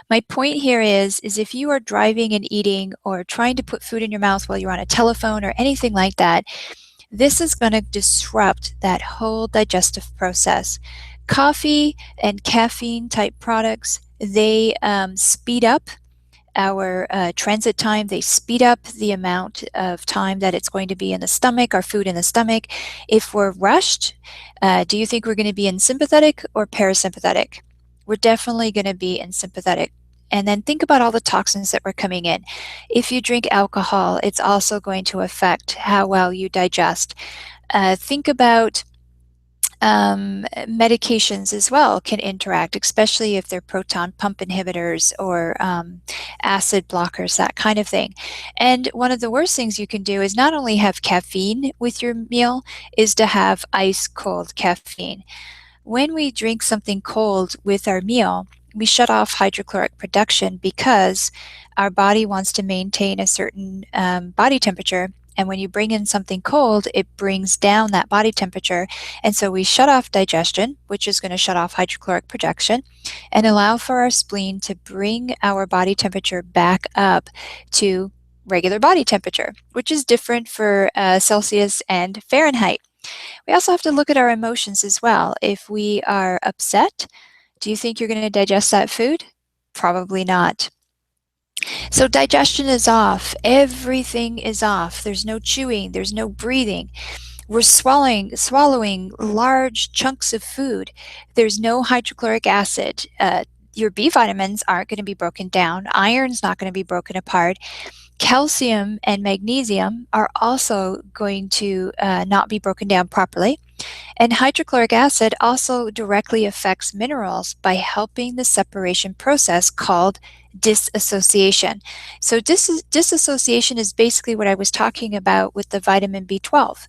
My point here is if you are driving and eating or trying to put food in your mouth while you're on a telephone or anything like that, this is going to disrupt that whole digestive process. Coffee and caffeine type products, they speed up our transit time. They speed up the amount of time that it's going to be in the stomach, our food in the stomach. If we're rushed, do you think we're going to be in sympathetic or parasympathetic? We're definitely going to be in sympathetic. And then think about all the toxins that were coming in. If you drink alcohol, it's also going to affect how well you digest. Think about medications as well can interact, especially if they're proton pump inhibitors or acid blockers, that kind of thing. And one of the worst things you can do is not only have caffeine with your meal, is to have ice cold caffeine. When we drink something cold with our meal, we shut off hydrochloric production because our body wants to maintain a certain body temperature. And when you bring in something cold, it brings down that body temperature. And so we shut off digestion, which is going to shut off hydrochloric production, and allow for our spleen to bring our body temperature back up to regular body temperature, which is different for Celsius and Fahrenheit. We also have to look at our emotions as well. If we are upset, do you think you're going to digest that food? Probably not. So digestion is off. Everything is off. There's no chewing. There's no breathing. We're swallowing large chunks of food. There's no hydrochloric acid. Your B vitamins aren't going to be broken down. Iron's not going to be broken apart. Calcium and magnesium are also going to not be broken down properly. And hydrochloric acid also directly affects minerals by helping the separation process called dissociation. So dissociation is basically what I was talking about with the vitamin B12.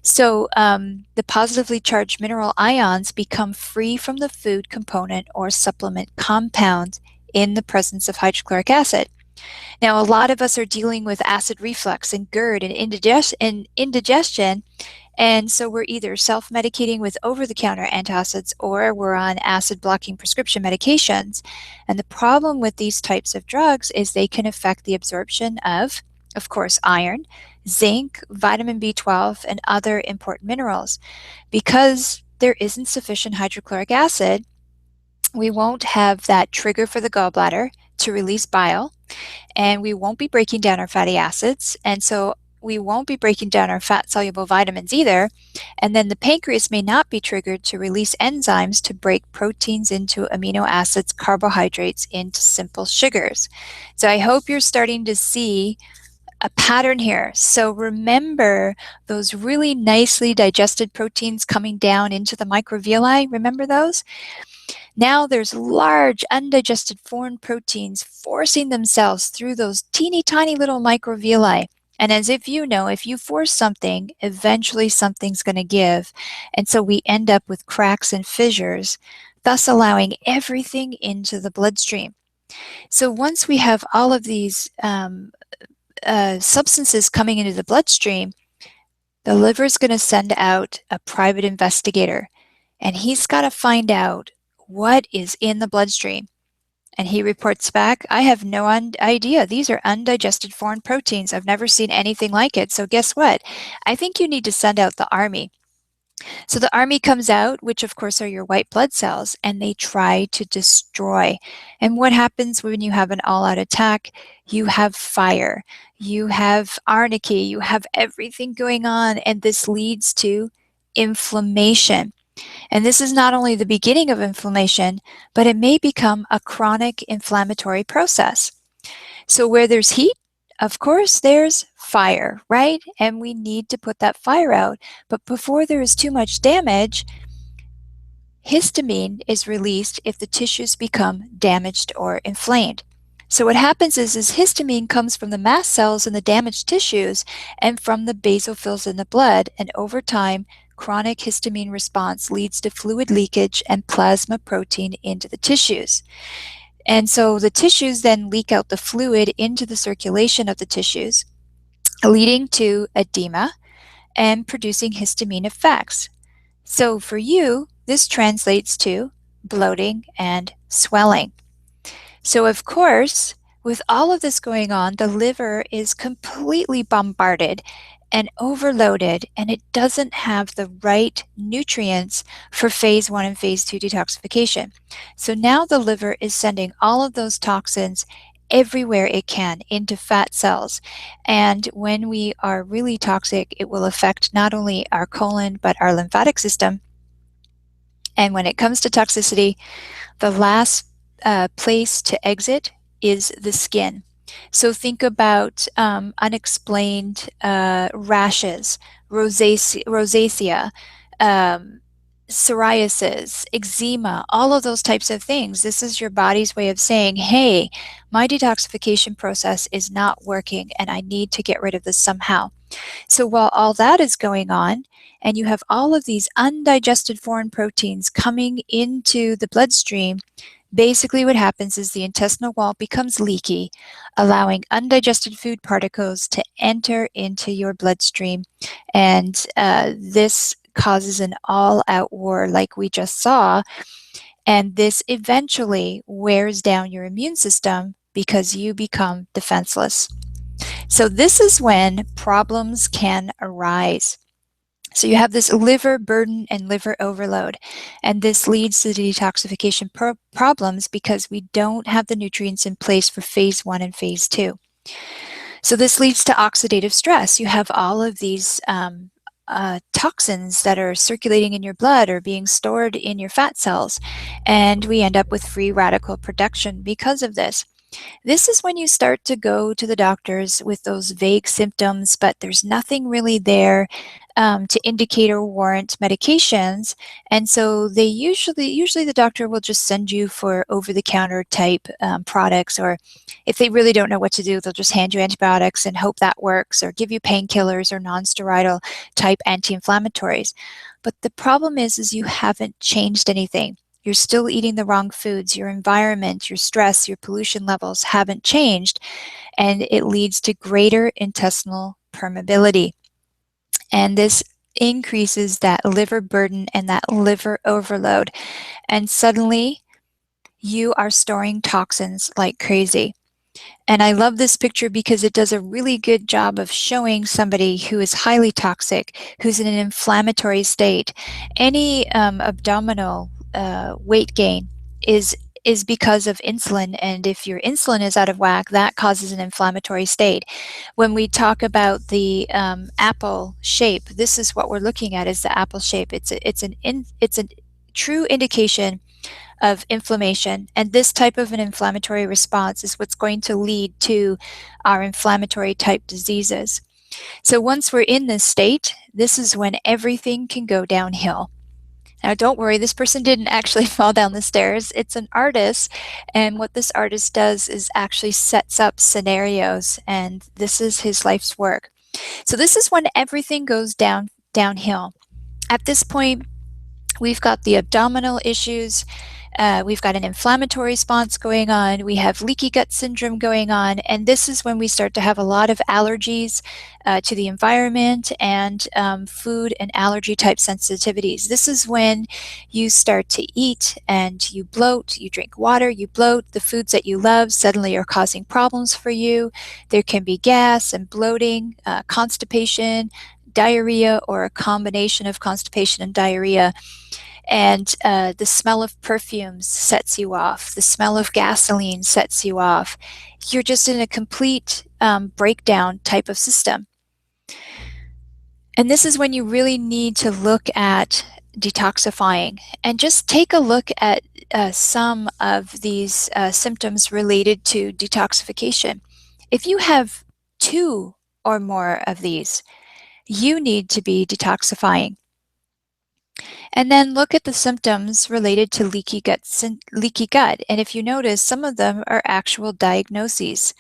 So the positively charged mineral ions become free from the food component or supplement compound in the presence of hydrochloric acid. Now, a lot of us are dealing with acid reflux and GERD and indigestion, and so we're either self-medicating with over-the-counter antacids or we're on acid-blocking prescription medications. And the problem with these types of drugs is they can affect the absorption of course, iron, zinc, vitamin B12, and other important minerals. Because there isn't sufficient hydrochloric acid, we won't have that trigger for the gallbladder to release bile, and we won't be breaking down our fatty acids, and so we won't be breaking down our fat-soluble vitamins either, and then the pancreas may not be triggered to release enzymes to break proteins into amino acids, carbohydrates into simple sugars. So I hope you're starting to see a pattern here. So remember those really nicely digested proteins coming down into the microvilli, remember those? Now there's large undigested foreign proteins forcing themselves through those teeny tiny little microvilli. And as if you know, if you force something, eventually something's going to give. And so we end up with cracks and fissures, thus allowing everything into the bloodstream. So once we have all of these substances coming into the bloodstream, the liver is going to send out a private investigator, and he's got to find out what is in the bloodstream. And he reports back, I have no idea. These are undigested foreign proteins. I've never seen anything like it. So guess what? I think you need to send out the army. So the army comes out, which of course are your white blood cells, and they try to destroy. And what happens when you have an all-out attack? You have fire, you have anarchy, you have everything going on, and this leads to inflammation. And this is not only the beginning of inflammation, but it may become a chronic inflammatory process. So where there's heat, of course, there's fire, right? And we need to put that fire out. But before there is too much damage, histamine is released if the tissues become damaged or inflamed. So what happens is histamine comes from the mast cells in the damaged tissues and from the basophils in the blood. And over time, chronic histamine response leads to fluid leakage and plasma protein into the tissues. And so the tissues then leak out the fluid into the circulation of the tissues, leading to edema and producing histamine effects. So for you, this translates to bloating and swelling. So of course, with all of this going on, the liver is completely bombarded and overloaded, and it doesn't have the right nutrients for phase 1 and phase 2 detoxification. So now the liver is sending all of those toxins everywhere it can into fat cells. And when we are really toxic, it will affect not only our colon, but our lymphatic system. And when it comes to toxicity, the last place to exit is the skin. So think about unexplained rashes, rosacea, psoriasis, eczema, all of those types of things. This is your body's way of saying, hey, my detoxification process is not working and I need to get rid of this somehow. So while all that is going on, and you have all of these undigested foreign proteins coming into the bloodstream, basically what happens is the intestinal wall becomes leaky, allowing undigested food particles to enter into your bloodstream. And this causes an all-out war like we just saw. And this eventually wears down your immune system because you become defenseless. So this is when problems can arise. So you have this liver burden and liver overload, and this leads to the detoxification problems because we don't have the nutrients in place for phase 1 and phase 2. So this leads to oxidative stress. You have all of these toxins that are circulating in your blood or being stored in your fat cells, and we end up with free radical production because of this. This is when you start to go to the doctors with those vague symptoms, but there's nothing really there. to indicate or warrant medications. And so they usually the doctor will just send you for over-the-counter type products, or if they really don't know what to do, they'll just hand you antibiotics and hope that works, or give you painkillers or non-steroidal type anti-inflammatories. But the problem is you haven't changed anything. You're still eating the wrong foods. Your environment, your stress, your pollution levels haven't changed, and it leads to greater intestinal permeability. And this increases that liver burden and that liver overload. And suddenly you are storing toxins like crazy. And I love this picture because it does a really good job of showing somebody who is highly toxic, who's in an inflammatory state. Any abdominal weight gain is because of insulin, and if your insulin is out of whack, that causes an inflammatory state. When we talk about the apple shape, this is what we're looking at, is the apple shape. It's a true indication of inflammation, and this type of an inflammatory response is what's going to lead to our inflammatory type diseases. So once we're in this state, this is when everything can go downhill. Now, don't worry, this person didn't actually fall down the stairs. It's an artist, and what this artist does is actually sets up scenarios, and this is his life's work. So this is when everything goes downhill. At this point, we've got the abdominal issues, we've got an inflammatory response going on, we have leaky gut syndrome going on, and this is when we start to have a lot of allergies to the environment and food and allergy type sensitivities. This is when you start to eat and you bloat, you drink water, you bloat, the foods that you love suddenly are causing problems for you. There can be gas and bloating, constipation, diarrhea, or a combination of constipation and diarrhea. And the smell of perfumes sets you off. The smell of gasoline sets you off. You're just in a complete breakdown type of system. And this is when you really need to look at detoxifying, and just take a look at some of these symptoms related to detoxification. If you have 2 or more of these, you need to be detoxifying. And then look at the symptoms related to leaky gut. And if you notice, some of them are actual diagnoses.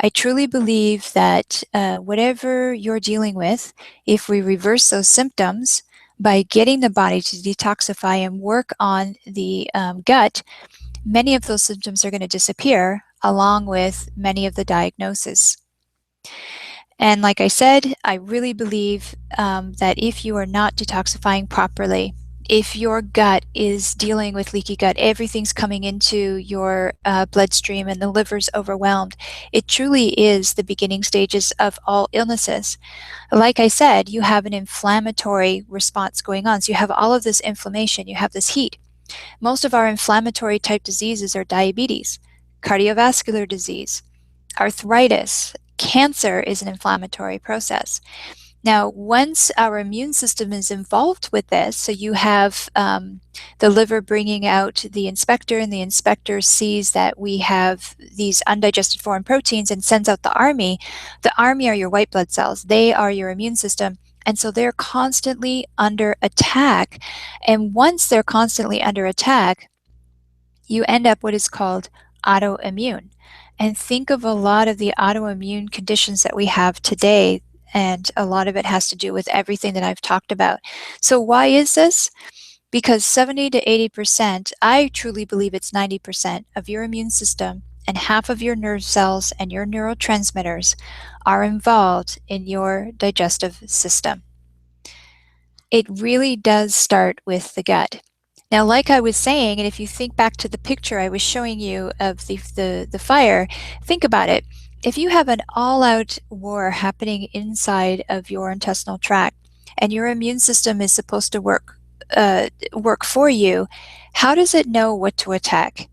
I truly believe that whatever you're dealing with, if we reverse those symptoms by getting the body to detoxify and work on the gut, many of those symptoms are going to disappear, along with many of the diagnoses. And like I said, I really believe that if you are not detoxifying properly, if your gut is dealing with leaky gut, everything's coming into your bloodstream and the liver's overwhelmed, it truly is the beginning stages of all illnesses. Like I said, you have an inflammatory response going on. So you have all of this inflammation, you have this heat. Most of our inflammatory type diseases are diabetes, cardiovascular disease, arthritis. Cancer is an inflammatory process. Now, once our immune system is involved with this, so you have the liver bringing out the inspector, and the inspector sees that we have these undigested foreign proteins and sends out the army. The army are your white blood cells. They are your immune system. And so they're constantly under attack. And once they're constantly under attack, you end up what is called autoimmune. And think of a lot of the autoimmune conditions that we have today, and a lot of it has to do with everything that I've talked about. So why is this? Because 70 to 80%, I truly believe it's 90% of your immune system and half of your nerve cells and your neurotransmitters are involved in your digestive system. It really does start with the gut. Now, like I was saying, and if you think back to the picture I was showing you of the fire, think about it. If you have an all-out war happening inside of your intestinal tract, and your immune system is supposed to work for you, how does it know what to attack?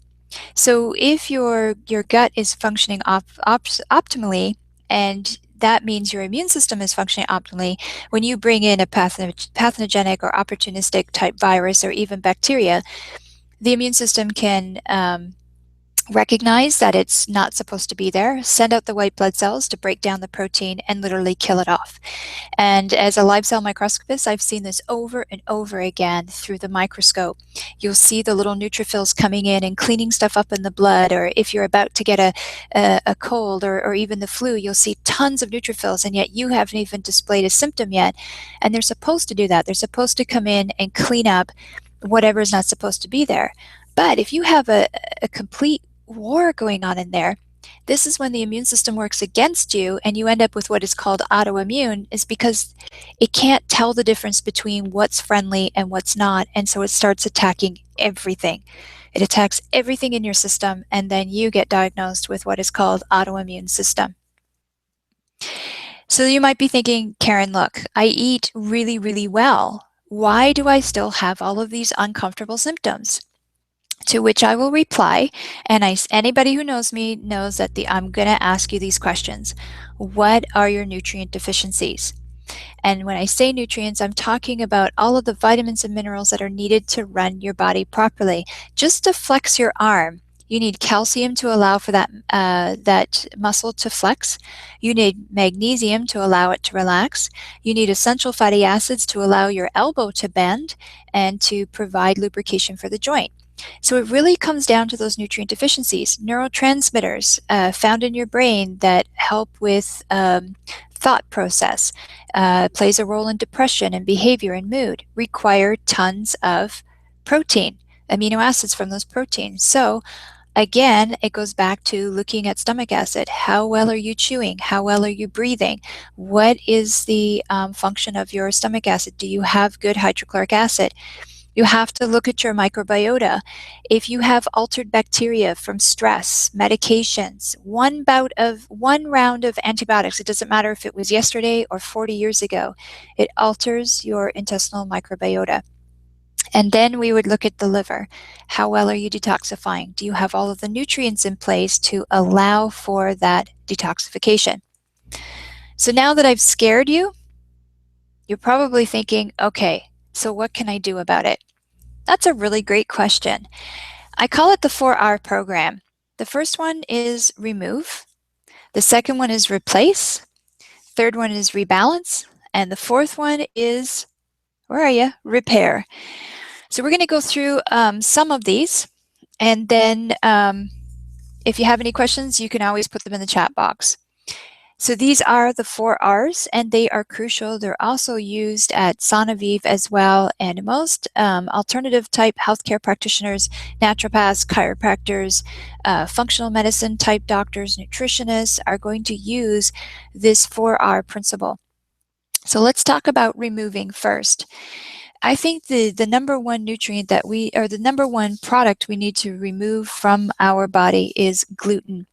So if your gut is functioning optimally, and that means your immune system is functioning optimally, when you bring in a pathogenic or opportunistic type virus or even bacteria, the immune system can recognize that it's not supposed to be there, send out the white blood cells to break down the protein and literally kill it off. And as a live cell microscopist, I've seen this over and over again through the microscope. You'll see the little neutrophils coming in and cleaning stuff up in the blood, or if you're about to get a cold or even the flu, you'll see tons of neutrophils, and yet you haven't even displayed a symptom yet. And they're supposed to do that. They're supposed to come in and clean up whatever is not supposed to be there. But if you have a complete war going on in there, this is when the immune system works against you and you end up with what is called autoimmune, is because it can't tell the difference between what's friendly and what's not, and so it starts attacking everything. It attacks everything in your system, and then you get diagnosed with what is called autoimmune system. So you might be thinking, Karen, look, I eat really, really well. Why do I still have all of these uncomfortable symptoms? To which I will reply, and anybody who knows me knows that I'm going to ask you these questions. What are your nutrient deficiencies? And when I say nutrients, I'm talking about all of the vitamins and minerals that are needed to run your body properly. Just to flex your arm, you need calcium to allow for that muscle to flex. You need magnesium to allow it to relax. You need essential fatty acids to allow your elbow to bend and to provide lubrication for the joint. So it really comes down to those nutrient deficiencies. Neurotransmitters found in your brain that help with thought process, plays a role in depression and behavior and mood, require tons of protein, amino acids from those proteins. So again, it goes back to looking at stomach acid. How well are you chewing? How well are you breathing? What is the function of your stomach acid? Do you have good hydrochloric acid? You have to look at your microbiota. If you have altered bacteria from stress, medications, one round of antibiotics, it doesn't matter if it was yesterday or 40 years ago, it alters your intestinal microbiota. And then we would look at the liver. How well are you detoxifying? Do you have all of the nutrients in place to allow for that detoxification? So now that I've scared you, you're probably thinking, okay, so what can I do about it? That's a really great question. I call it the 4R program. The first one is remove. The second one is replace. Third one is rebalance. And the fourth one is, where are you? Repair. So we're going to go through some of these. And then if you have any questions, you can always put them in the chat box. So these are the 4Rs, and they are crucial. They're also used at Sonavive as well, and most alternative type healthcare practitioners, naturopaths, chiropractors, functional medicine type doctors, nutritionists are going to use this 4R principle. So let's talk about removing first. I think the number one nutrient that the number one product we need to remove from our body is gluten.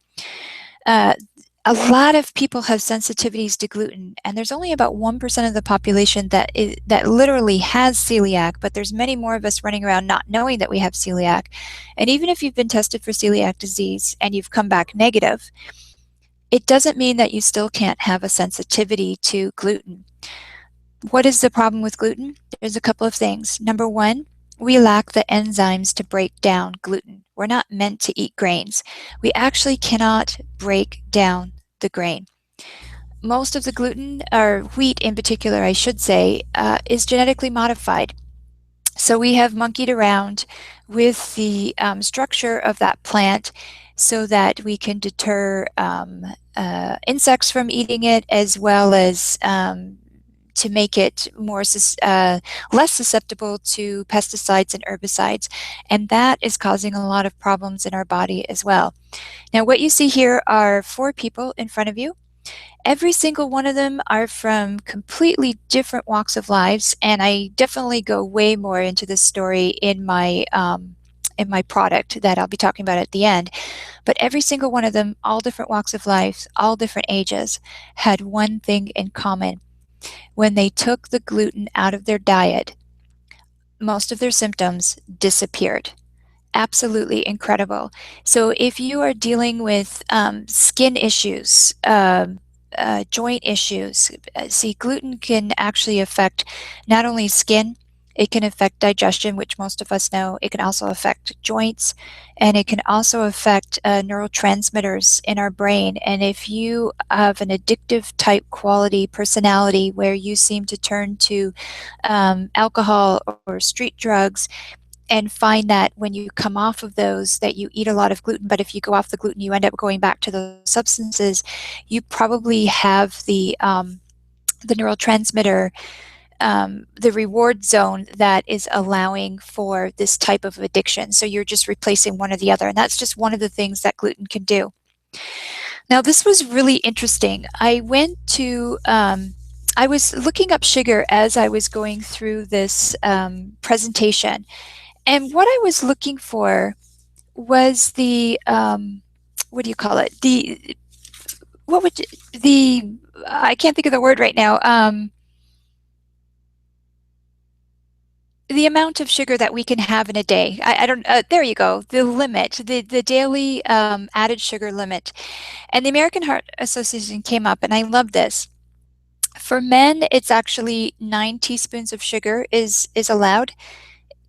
A lot of people have sensitivities to gluten, and there's only about 1% of the population that literally has celiac, but there's many more of us running around not knowing that we have celiac. And even if you've been tested for celiac disease and you've come back negative, it doesn't mean that you still can't have a sensitivity to gluten. What is the problem with gluten? There's a couple of things. Number one, we lack the enzymes to break down gluten. We're not meant to eat grains. We actually cannot break down the grain. Most of the gluten, or wheat in particular, I should say, is genetically modified. So we have monkeyed around with the structure of that plant so that we can deter insects from eating it, as well as to make it less susceptible to pesticides and herbicides. And that is causing a lot of problems in our body as well. Now, what you see here are 4 people in front of you. Every single one of them are from completely different walks of lives, and I definitely go way more into this story in my product that I'll be talking about at the end. But every single one of them, all different walks of life, all different ages, had one thing in common. When they took the gluten out of their diet, most of their symptoms disappeared. Absolutely incredible. So if you are dealing with skin issues, joint issues, see, gluten can actually affect not only skin, It can affect digestion, which most of us know. It can also affect joints, and it can also affect neurotransmitters in our brain. And if you have an addictive type quality personality where you seem to turn to alcohol or street drugs, and find that when you come off of those that you eat a lot of gluten, but if you go off the gluten you end up going back to those substances, you probably have the neurotransmitter, the reward zone that is allowing for this type of addiction. So you're just replacing one or the other, and that's just one of the things that gluten can do. Now, this was really interesting. I was looking up sugar as I was going through this presentation, and what I was looking for was the what do you call it? What would the I can't think of the word right now. The amount of sugar that we can have in a day. I don't. There you go. The limit, the daily added sugar limit, and the American Heart Association came up, and I love this. For men, it's actually 9 teaspoons of sugar is allowed,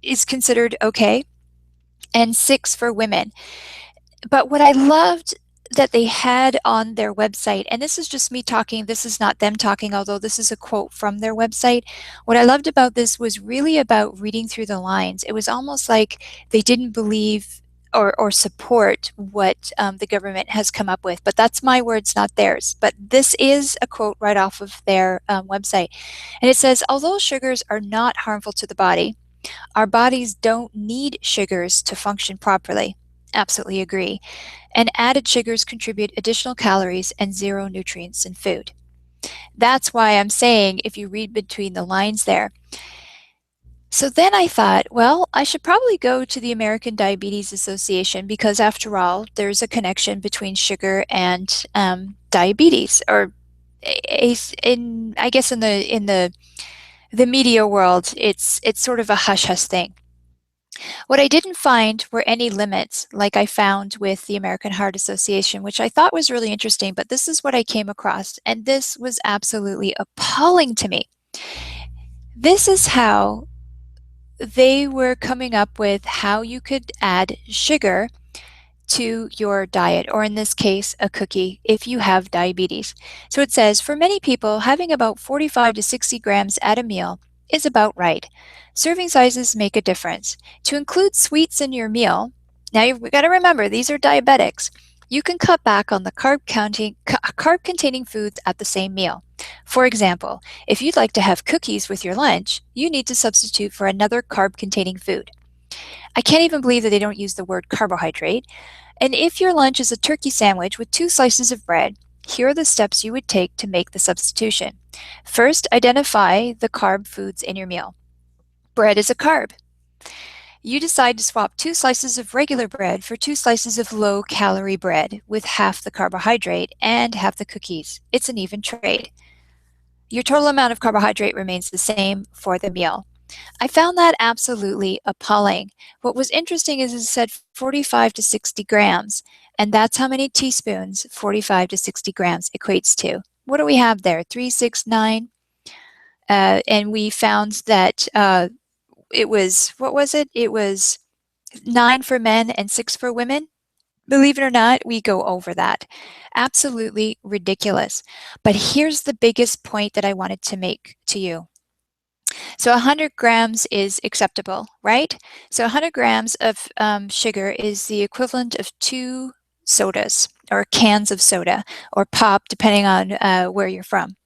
is considered okay, and 6 for women. But what I loved that they had on their website, and this is just me talking, this is not them talking, although this is a quote from their website. What I loved about this was really about reading through the lines. It was almost like they didn't believe or support what the government has come up with. But that's my words, not theirs. But this is a quote right off of their website. And it says, although sugars are not harmful to the body, our bodies don't need sugars to function properly. Absolutely agree. And added sugars contribute additional calories and zero nutrients in food. That's why I'm saying, if you read between the lines there. So then I thought, well, I should probably go to the American Diabetes Association, because after all, there's a connection between sugar and diabetes, or I guess in the media world, it's sort of a hush-hush thing. What I didn't find were any limits like I found with the American Heart Association, which I thought was really interesting, but this is what I came across, and this was absolutely appalling to me. This is how they were coming up with how you could add sugar to your diet, or in this case, a cookie, if you have diabetes. So it says, for many people, having about 45 to 60 grams at a meal is about right. Serving sizes make a difference. To include sweets in your meal, now you've got to remember, these are diabetics. You can cut back on the carb-containing foods at the same meal. For example, if you'd like to have cookies with your lunch, you need to substitute for another carb-containing food. I can't even believe that they don't use the word carbohydrate. And if your lunch is a turkey sandwich with 2 slices of bread, here are the steps you would take to make the substitution. First, identify the carb foods in your meal. Bread is a carb. You decide to swap 2 slices of regular bread for 2 slices of low-calorie bread with half the carbohydrate and half the cookies. It's an even trade. Your total amount of carbohydrate remains the same for the meal. I found that absolutely appalling. What was interesting is it said 45 to 60 grams, and that's how many teaspoons 45 to 60 grams equates to. What do we have there? 3, 6, 9. And we found that it was, what was it? It was 9 for men and 6 for women. Believe it or not, we go over that. Absolutely ridiculous. But here's the biggest point that I wanted to make to you. So 100 grams is acceptable, right? So 100 grams of sugar is the equivalent of 2 sodas, or cans of soda, or pop, depending on where you're from.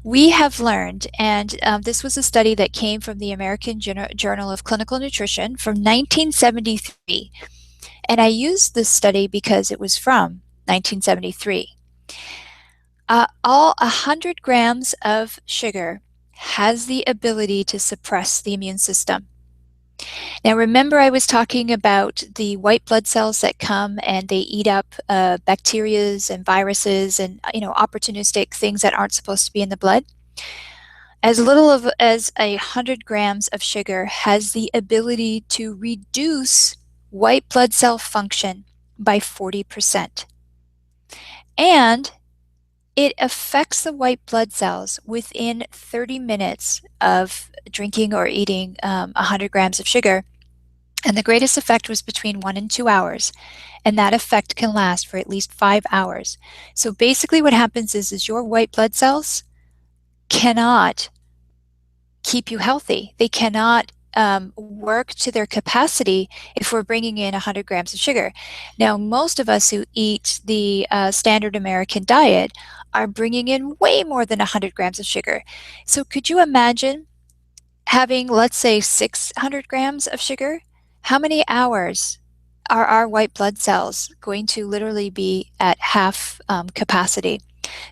We have learned, and this was a study that came from the American Journal of Clinical Nutrition from 1973. And I used this study because it was from 1973. All 100 grams of sugar has the ability to suppress the immune system. Now remember, I was talking about the white blood cells that come and they eat up bacterias and viruses and opportunistic things that aren't supposed to be in the blood. As little as 100 grams of sugar has the ability to reduce white blood cell function by 40%. And It affects the white blood cells within 30 minutes of drinking or eating 100 grams of sugar. And the greatest effect was between 1 and 2 hours. And that effect can last for at least 5 hours. So basically what happens is your white blood cells cannot keep you healthy. They cannot work to their capacity if we're bringing in 100 grams of sugar. Now, most of us who eat the standard American diet are bringing in way more than 100 grams of sugar. So could you imagine having, let's say, 600 grams of sugar? How many hours are our white blood cells going to literally be at half capacity?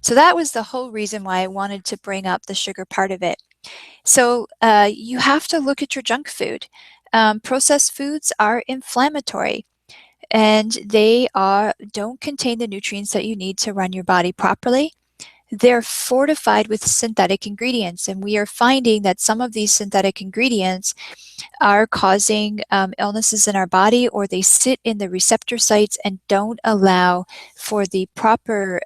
So that was the whole reason why I wanted to bring up the sugar part of it. So you have to look at your junk food. Processed foods are inflammatory, and they don't contain the nutrients that you need to run your body properly. They're fortified with synthetic ingredients, and we are finding that some of these synthetic ingredients are causing illnesses in our body, or they sit in the receptor sites and don't allow for the proper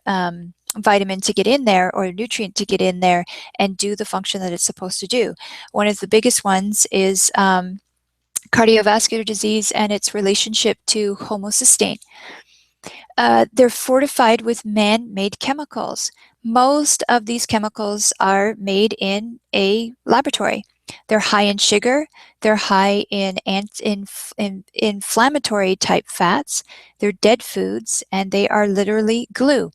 vitamin to get in there or nutrient to get in there and do the function that it's supposed to do. One of the biggest ones is cardiovascular disease and its relationship to homocysteine. They're fortified with man-made chemicals. Most of these chemicals are made in a laboratory. They're high in sugar, they're high in inflammatory type fats, they're dead foods, and they are literally glue.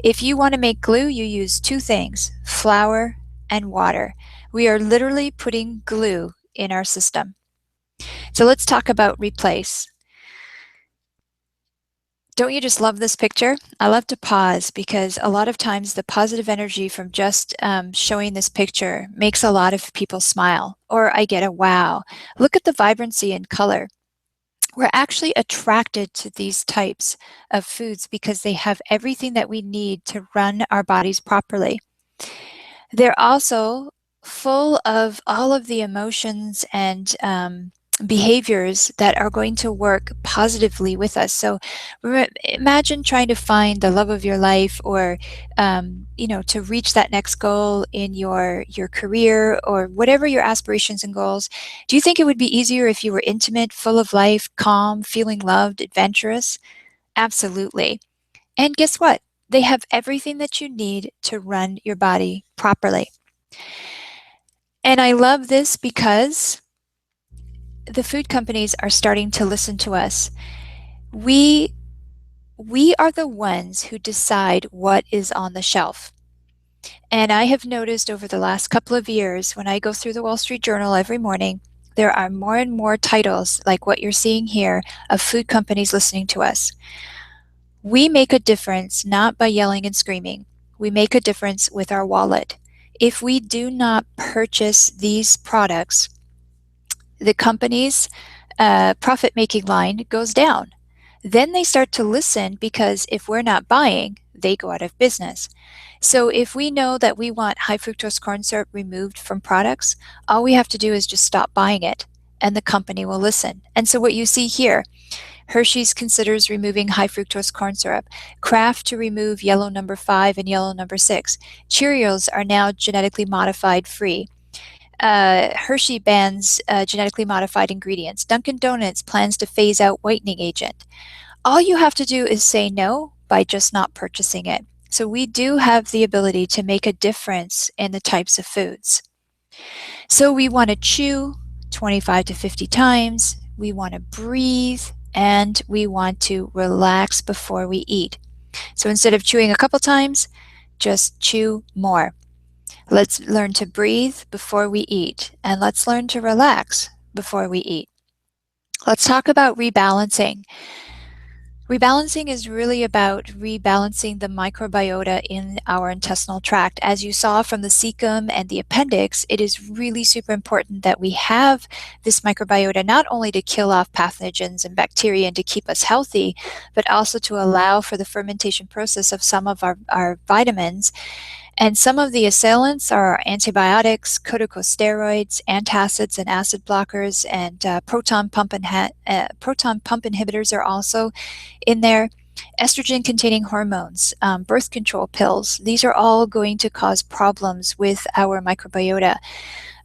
If you want to make glue, you use two things, flour and water. We are literally putting glue in our system. So let's talk about replace. Don't you just love this picture? I love to pause because a lot of times the positive energy from just showing this picture makes a lot of people smile, or I get a wow. Look at the vibrancy and color. We're actually attracted to these types of foods because they have everything that we need to run our bodies properly. They're also full of all of the emotions and behaviors that are going to work positively with us. So imagine trying to find the love of your life, or to reach that next goal in your career, or whatever your aspirations and goals. Do you think it would be easier if you were intimate, full of life, calm, feeling loved, adventurous? Absolutely. And guess what? They have everything that you need to run your body properly. And I love this because the food companies are starting to listen to us. We are the ones who decide what is on the shelf. And I have noticed over the last couple of years, when I go through the Wall Street Journal every morning, there are more and more titles like what you're seeing here of food companies listening to us. We make a difference not by yelling and screaming. We make a difference with our wallet. If we do not purchase these products, the company's profit-making line goes down. Then they start to listen, because if we're not buying, they go out of business. So if we know that we want high fructose corn syrup removed from products, all we have to do is just stop buying it, and the company will listen. And so what you see here, Hershey's considers removing high fructose corn syrup. Kraft to remove yellow number 5 and yellow number 6. Cheerios are now genetically modified free. Hershey bans genetically modified ingredients. Dunkin' Donuts plans to phase out whitening agent. All you have to do is say no by just not purchasing it. So we do have the ability to make a difference in the types of foods. So we want to chew 25 to 50 times. We want to breathe, and we want to relax before we eat. So instead of chewing a couple times, just chew more. Let's learn to breathe before we eat, and let's learn to relax before we eat. Let's talk about rebalancing. Rebalancing is really about rebalancing the microbiota in our intestinal tract. As you saw from the cecum and the appendix, it is really super important that we have this microbiota not only to kill off pathogens and bacteria and to keep us healthy, but also to allow for the fermentation process of some of our vitamins. And some of the assailants are antibiotics, corticosteroids, antacids and acid blockers, and proton pump inhibitors are also in there. estrogen-containing hormones, birth control pills. These are all going to cause problems with our microbiota.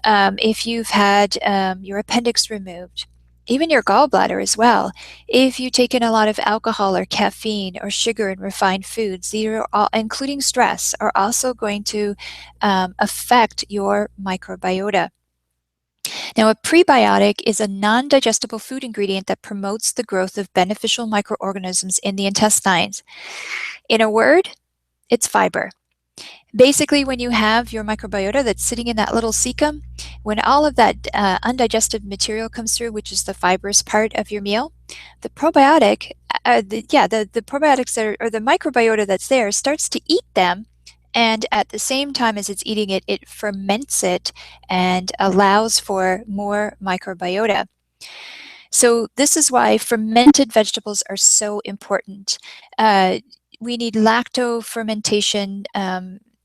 If you've had your appendix removed, even your gallbladder as well. If you've taken a lot of alcohol or caffeine or sugar and refined foods, these are all, including stress, are also going to affect your microbiota. Now, a prebiotic is a non-digestible food ingredient that promotes the growth of beneficial microorganisms in the intestines. In a word, it's fiber. Basically, when you have your microbiota that's sitting in that little cecum, when all of that undigested material comes through, which is the fibrous part of your meal, the probiotic, the probiotics that are, or the microbiota that's there starts to eat them, and at the same time as it's eating it, it ferments it and allows for more microbiota. So this is why fermented vegetables are so important. We need lacto fermentation.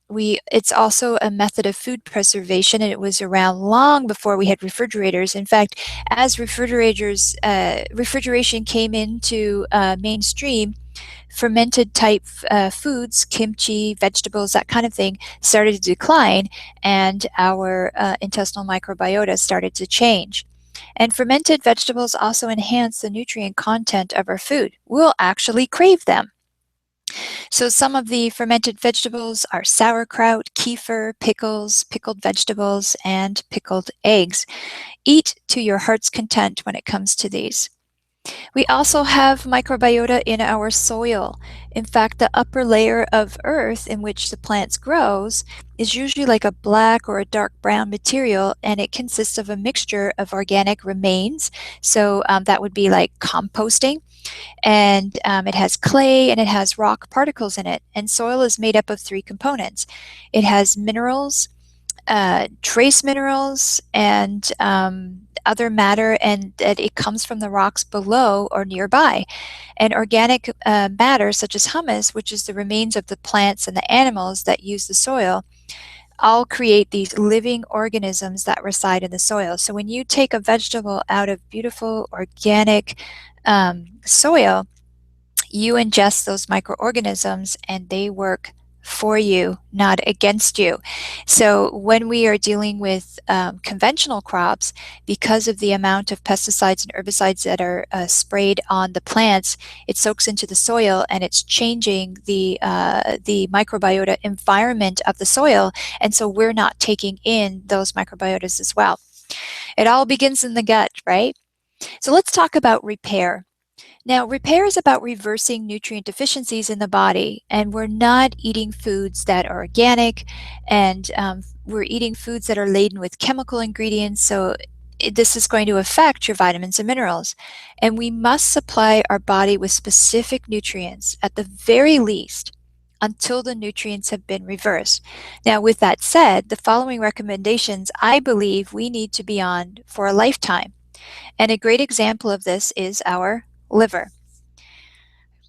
It's also a method of food preservation, and it was around long before we had refrigerators. In fact, as refrigeration came into mainstream, fermented type foods, kimchi, vegetables, that kind of thing, started to decline, and our intestinal microbiota started to change. And fermented vegetables also enhance the nutrient content of our food. We'll actually crave them. So some of the fermented vegetables are sauerkraut, kefir, pickles, pickled vegetables, and pickled eggs. Eat to your heart's content when it comes to these. We also have microbiota in our soil. In fact, the upper layer of earth in which the plants grows is usually like a black or a dark brown material, and it consists of a mixture of organic remains. So that would be like composting. And it has clay and it has rock particles in it. And soil is made up of three components. It has minerals, trace minerals, and other matter, and that it comes from the rocks below or nearby. And organic matter, such as humus, which is the remains of the plants and the animals that use the soil, all create these living organisms that reside in the soil. So when you take a vegetable out of beautiful organic soil, you ingest those microorganisms and they work for you, not against you. So when we are dealing with conventional crops, because of the amount of pesticides and herbicides that are sprayed on the plants, it soaks into the soil and it's changing the microbiota environment of the soil, and so we're not taking in those microbiotas as well. It all begins in the gut, right? So let's talk about repair. Now, repair is about reversing nutrient deficiencies in the body, and we're not eating foods that are organic, and we're eating foods that are laden with chemical ingredients, so this is going to affect your vitamins and minerals. And we must supply our body with specific nutrients, at the very least, until the nutrients have been reversed. Now, with that said, the following recommendations I believe we need to be on for a lifetime. And a great example of this is our liver.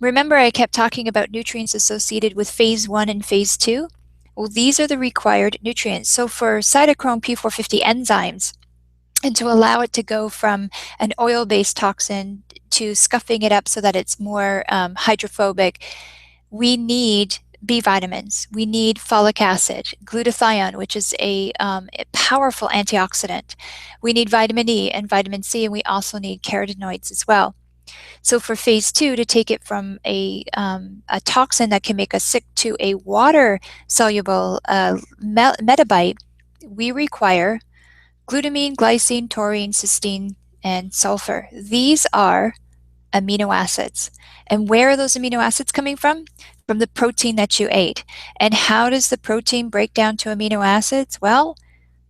Remember, I kept talking about nutrients associated with phase 1 and phase 2? Well, these are the required nutrients. So for cytochrome P450 enzymes, and to allow it to go from an oil-based toxin to scuffing it up so that it's more hydrophobic, we need B vitamins. We need folic acid, glutathione, which is a powerful antioxidant. We need vitamin E and vitamin C, and we also need carotenoids as well. So for phase 2, to take it from a toxin that can make us sick to a water-soluble metabite, we require glutamine, glycine, taurine, cysteine, and sulfur. These are amino acids. And where are those amino acids coming from? From the protein that you ate. And how does the protein break down to amino acids? Well,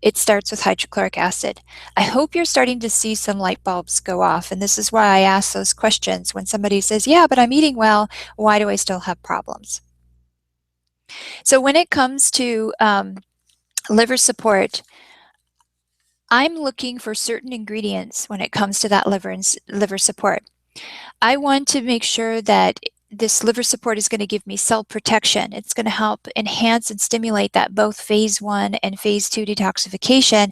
it starts with hydrochloric acid. I hope you're starting to see some light bulbs go off. And this is why I ask those questions when somebody says, yeah, but I'm eating well. Why do I still have problems? So when it comes to liver support, I'm looking for certain ingredients when it comes to that liver support. I want to make sure that this liver support is going to give me cell protection. It's going to help enhance and stimulate that both phase 1 and phase 2 detoxification.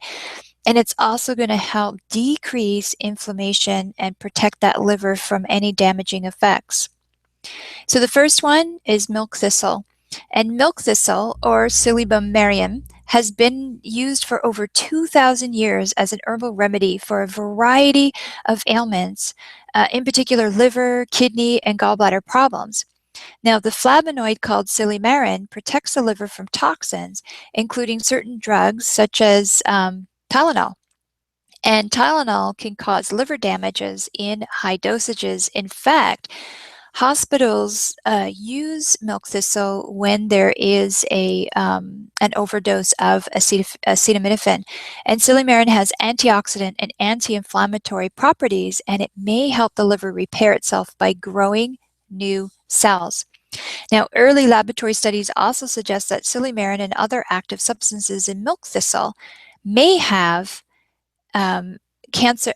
And it's also going to help decrease inflammation and protect that liver from any damaging effects. So the first one is milk thistle. And milk thistle, or Silybum marium, has been used for over 2,000 years as an herbal remedy for a variety of ailments, in particular liver, kidney, and gallbladder problems. Now, the flavonoid called silymarin protects the liver from toxins, including certain drugs such as Tylenol. And Tylenol can cause liver damages in high dosages. In fact, hospitals use milk thistle when there is an overdose of acetaminophen. And silymarin has antioxidant and anti-inflammatory properties, and it may help the liver repair itself by growing new cells. Now, early laboratory studies also suggest that silymarin and other active substances in milk thistle may have anti-cancer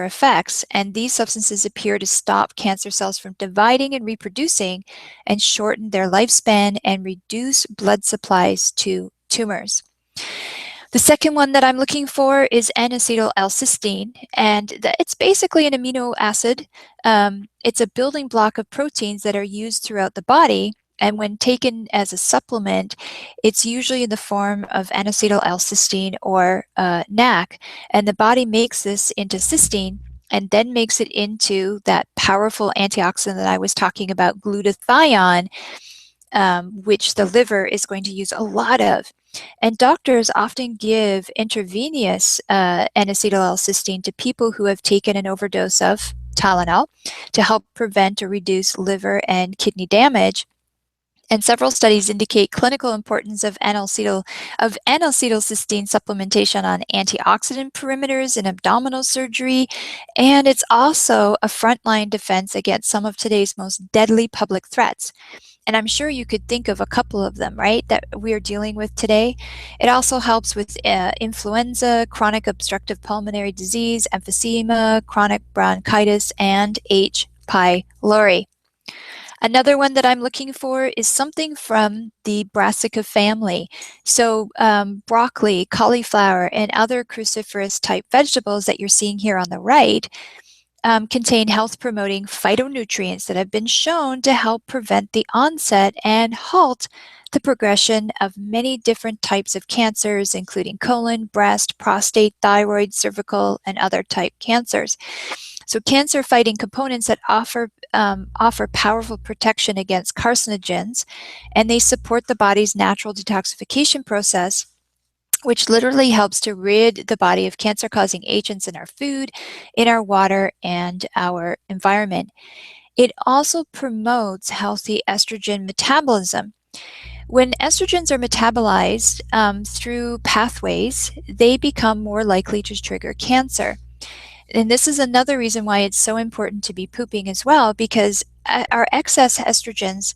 effects, and these substances appear to stop cancer cells from dividing and reproducing and shorten their lifespan and reduce blood supplies to tumors. The second one that I'm looking for is N-acetyl-L-cysteine, and it's basically an amino acid. It's a building block of proteins that are used throughout the body, and when taken as a supplement, it's usually in the form of N-acetyl-L-cysteine or NAC, and the body makes this into cysteine and then makes it into that powerful antioxidant that I was talking about, glutathione, which the liver is going to use a lot of. And doctors often give intravenous N-acetyl-L-cysteine to people who have taken an overdose of Tylenol to help prevent or reduce liver and kidney damage. And several studies indicate clinical importance of N-acetylcysteine supplementation on antioxidant perimeters in abdominal surgery, and it's also a frontline defense against some of today's most deadly public threats. And I'm sure you could think of a couple of them, right, that we are dealing with today. It also helps with influenza, chronic obstructive pulmonary disease, emphysema, chronic bronchitis, and H. pylori. Another one that I'm looking for is something from the brassica family. So broccoli, cauliflower, and other cruciferous type vegetables that you're seeing here on the right contain health-promoting phytonutrients that have been shown to help prevent the onset and halt the progression of many different types of cancers, including colon, breast, prostate, thyroid, cervical, and other type cancers. So cancer-fighting components that offer powerful protection against carcinogens, and they support the body's natural detoxification process, which literally helps to rid the body of cancer-causing agents in our food, in our water, and our environment. It also promotes healthy estrogen metabolism. When estrogens are metabolized through pathways, they become more likely to trigger cancer. And this is another reason why it's so important to be pooping as well, because our excess estrogens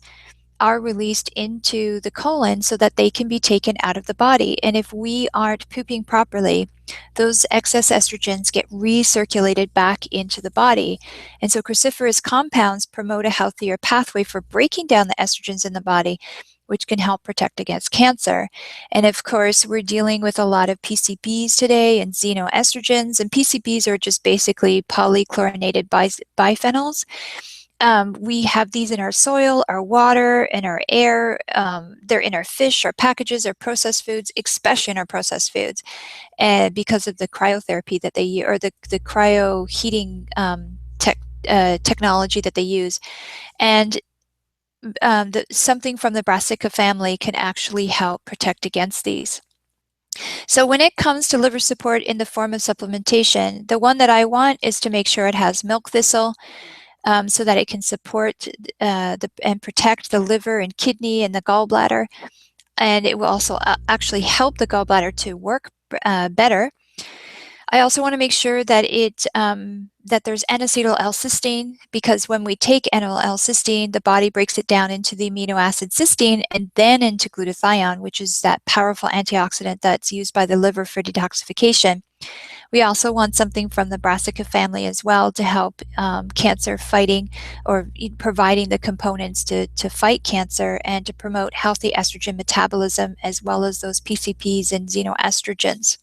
are released into the colon so that they can be taken out of the body. And if we aren't pooping properly, those excess estrogens get recirculated back into the body. And so cruciferous compounds promote a healthier pathway for breaking down the estrogens in the body, which can help protect against cancer. And of course, we're dealing with a lot of PCBs today and xenoestrogens, and PCBs are just basically polychlorinated biphenyls. We have these in our soil, our water, and our air. They're in our fish, our packages, our processed foods, especially in our processed foods, because of the cryotherapy that they use, or the cryo heating technology that they use. And something from the brassica family can actually help protect against these. So when it comes to liver support in the form of supplementation, the one that I want is to make sure it has milk thistle, so that it can support and protect the liver and kidney and the gallbladder. And it will also actually help the gallbladder to work better. I also want to make sure that that there's N-acetyl-L-cysteine, because when we take N-acetyl-L-cysteine, the body breaks it down into the amino acid cysteine and then into glutathione, which is that powerful antioxidant that's used by the liver for detoxification. We also want something from the brassica family as well to help cancer fighting, or providing the components to fight cancer and to promote healthy estrogen metabolism, as well as those PCPs and xenoestrogens.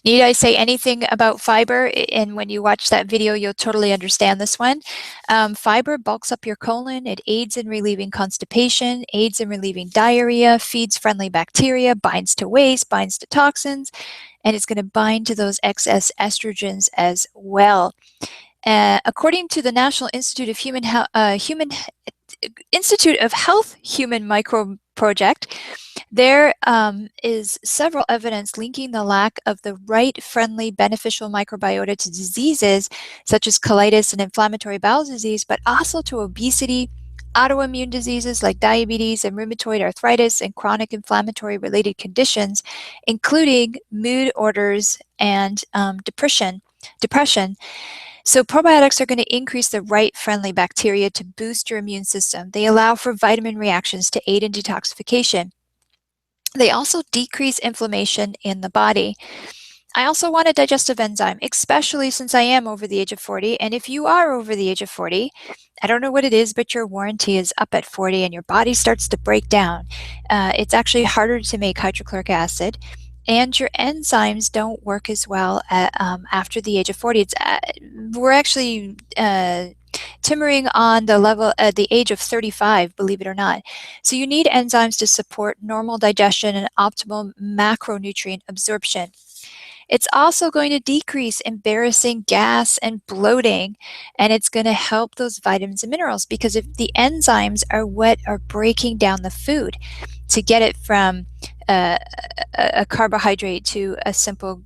Need I say anything about fiber? And when you watch that video, you'll totally understand this one. Fiber bulks up your colon. It aids in relieving constipation, aids in relieving diarrhea, feeds friendly bacteria, binds to waste, binds to toxins, and it's going to bind to those excess estrogens as well. According to the National Institute of Institute of Health Human Microbe Project, there is several evidence linking the lack of the right friendly beneficial microbiota to diseases such as colitis and inflammatory bowel disease, but also to obesity, autoimmune diseases like diabetes and rheumatoid arthritis and chronic inflammatory related conditions, including mood disorders and depression. So probiotics are going to increase the right friendly bacteria to boost your immune system. They allow for vitamin reactions to aid in detoxification. They also decrease inflammation in the body. I also want a digestive enzyme, especially since I am over the age of 40. And if you are over the age of 40, I don't know what it is, but your warranty is up at 40 and your body starts to break down. It's actually harder to make hydrochloric acid, and your enzymes don't work as well after the age of 40. We're actually timmering on the level at the age of 35, believe it or not. So you need enzymes to support normal digestion and optimal macronutrient absorption. It's also going to decrease embarrassing gas and bloating, and it's going to help those vitamins and minerals, because if the enzymes are what are breaking down the food to get it from a carbohydrate to a simple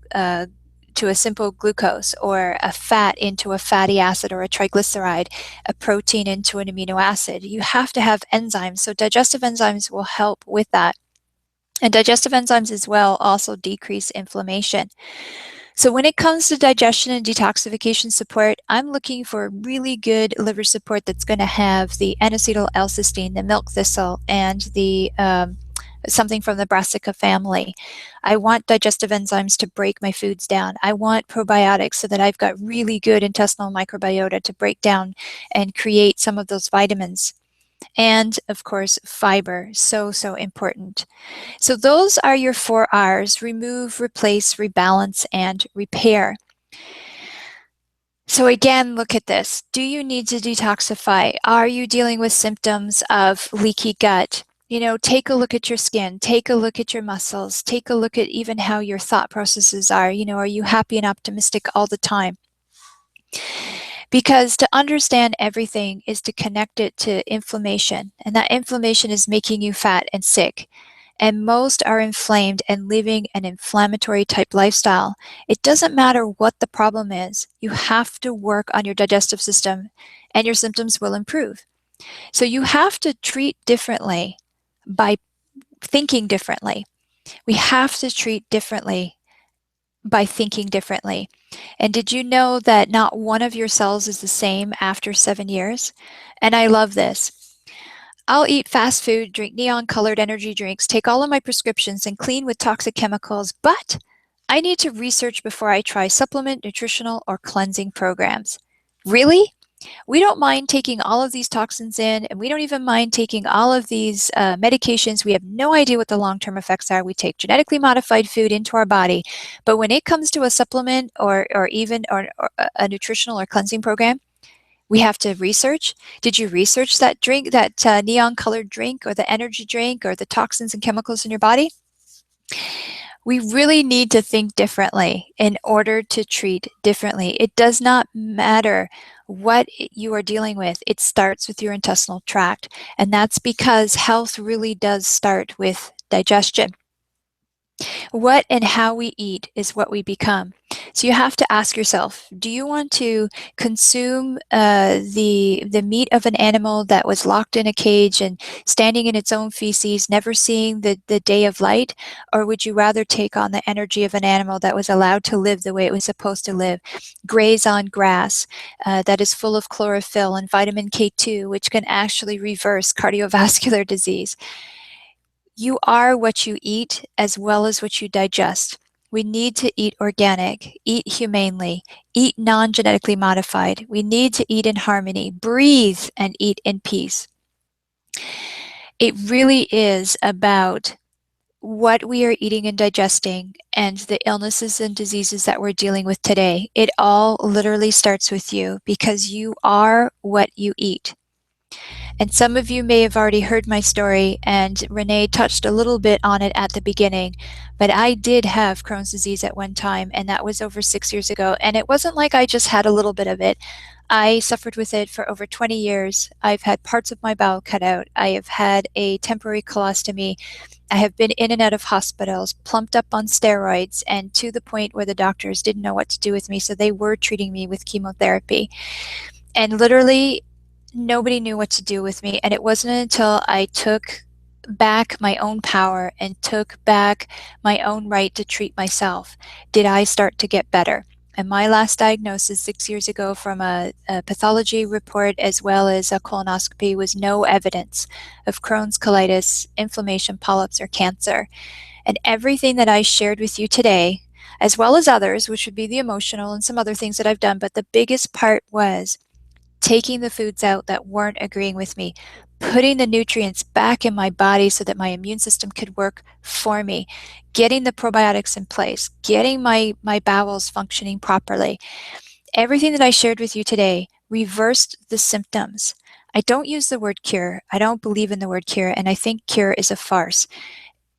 glucose, or a fat into a fatty acid, or a triglyceride, a protein into an amino acid. You have to have enzymes. So digestive enzymes will help with that. And digestive enzymes as well also decrease inflammation. So when it comes to digestion and detoxification support, I'm looking for really good liver support that's going to have the N-acetyl L-cysteine, the milk thistle, and the something from the brassica family. I want digestive enzymes to break my foods down. I want probiotics so that I've got really good intestinal microbiota to break down and create some of those vitamins. And of course, fiber, so important. So those are your 4 R's: remove, replace, rebalance, and repair. So again, look at this. Do you need to detoxify? Are you dealing with symptoms of leaky gut? Take a look at your skin, take a look at your muscles, take a look at even how your thought processes are. Are you happy and optimistic all the time? Because to understand everything is to connect it to inflammation, and that inflammation is making you fat and sick. And most are inflamed and living an inflammatory type lifestyle. It doesn't matter what the problem is. You have to work on your digestive system and your symptoms will improve. So you have to treat differently by thinking differently. We have to treat differently by thinking differently. And did you know that not one of your cells is the same after 7 years? And I love this. I'll eat fast food, drink neon-colored energy drinks, take all of my prescriptions, and clean with toxic chemicals, but I need to research before I try supplement, nutritional, or cleansing programs. Really? We don't mind taking all of these toxins in, and we don't even mind taking all of these medications. We have no idea what the long-term effects are. We take genetically modified food into our body, but when it comes to a supplement or even a nutritional or cleansing program, we have to research. Did you research that drink, that neon-colored drink, or the energy drink, or the toxins and chemicals in your body? We really need to think differently in order to treat differently. It does not matter what you are dealing with. It starts with your intestinal tract, and that's because health really does start with digestion. What and how we eat is what we become. So you have to ask yourself, do you want to consume the meat of an animal that was locked in a cage and standing in its own feces, never seeing the day of light? Or would you rather take on the energy of an animal that was allowed to live the way it was supposed to live, graze on grass that is full of chlorophyll and vitamin K2, which can actually reverse cardiovascular disease? You are what you eat as well as what you digest. We need to eat organic, eat humanely, eat non-genetically modified. We need to eat in harmony, breathe, and eat in peace. It really is about what we are eating and digesting and the illnesses and diseases that we're dealing with today, it all literally starts with you, because you are what you eat. And some of you may have already heard my story, and Renee touched a little bit on it at the beginning, but I did have Crohn's disease at one time, and that was over 6 years ago. And it wasn't like I just had a little bit of it. I suffered with it for over 20 years. I've had parts of my bowel cut out. I have had a temporary colostomy. I have been in and out of hospitals, plumped up on steroids, and to the point where the doctors didn't know what to do with me, so they were treating me with chemotherapy. And literally, nobody knew what to do with me. And it wasn't until I took back my own power and took back my own right to treat myself did I start to get better. And my last diagnosis 6 years ago from a pathology report as well as a colonoscopy was no evidence of Crohn's, colitis, inflammation, polyps, or cancer. And everything that I shared with you today, as well as others, which would be the emotional and some other things that I've done, but the biggest part was taking the foods out that weren't agreeing with me, putting the nutrients back in my body so that my immune system could work for me, getting the probiotics in place, getting my bowels functioning properly. Everything that I shared with you today reversed the symptoms. I don't use the word cure. I don't believe in the word cure, and I think cure is a farce.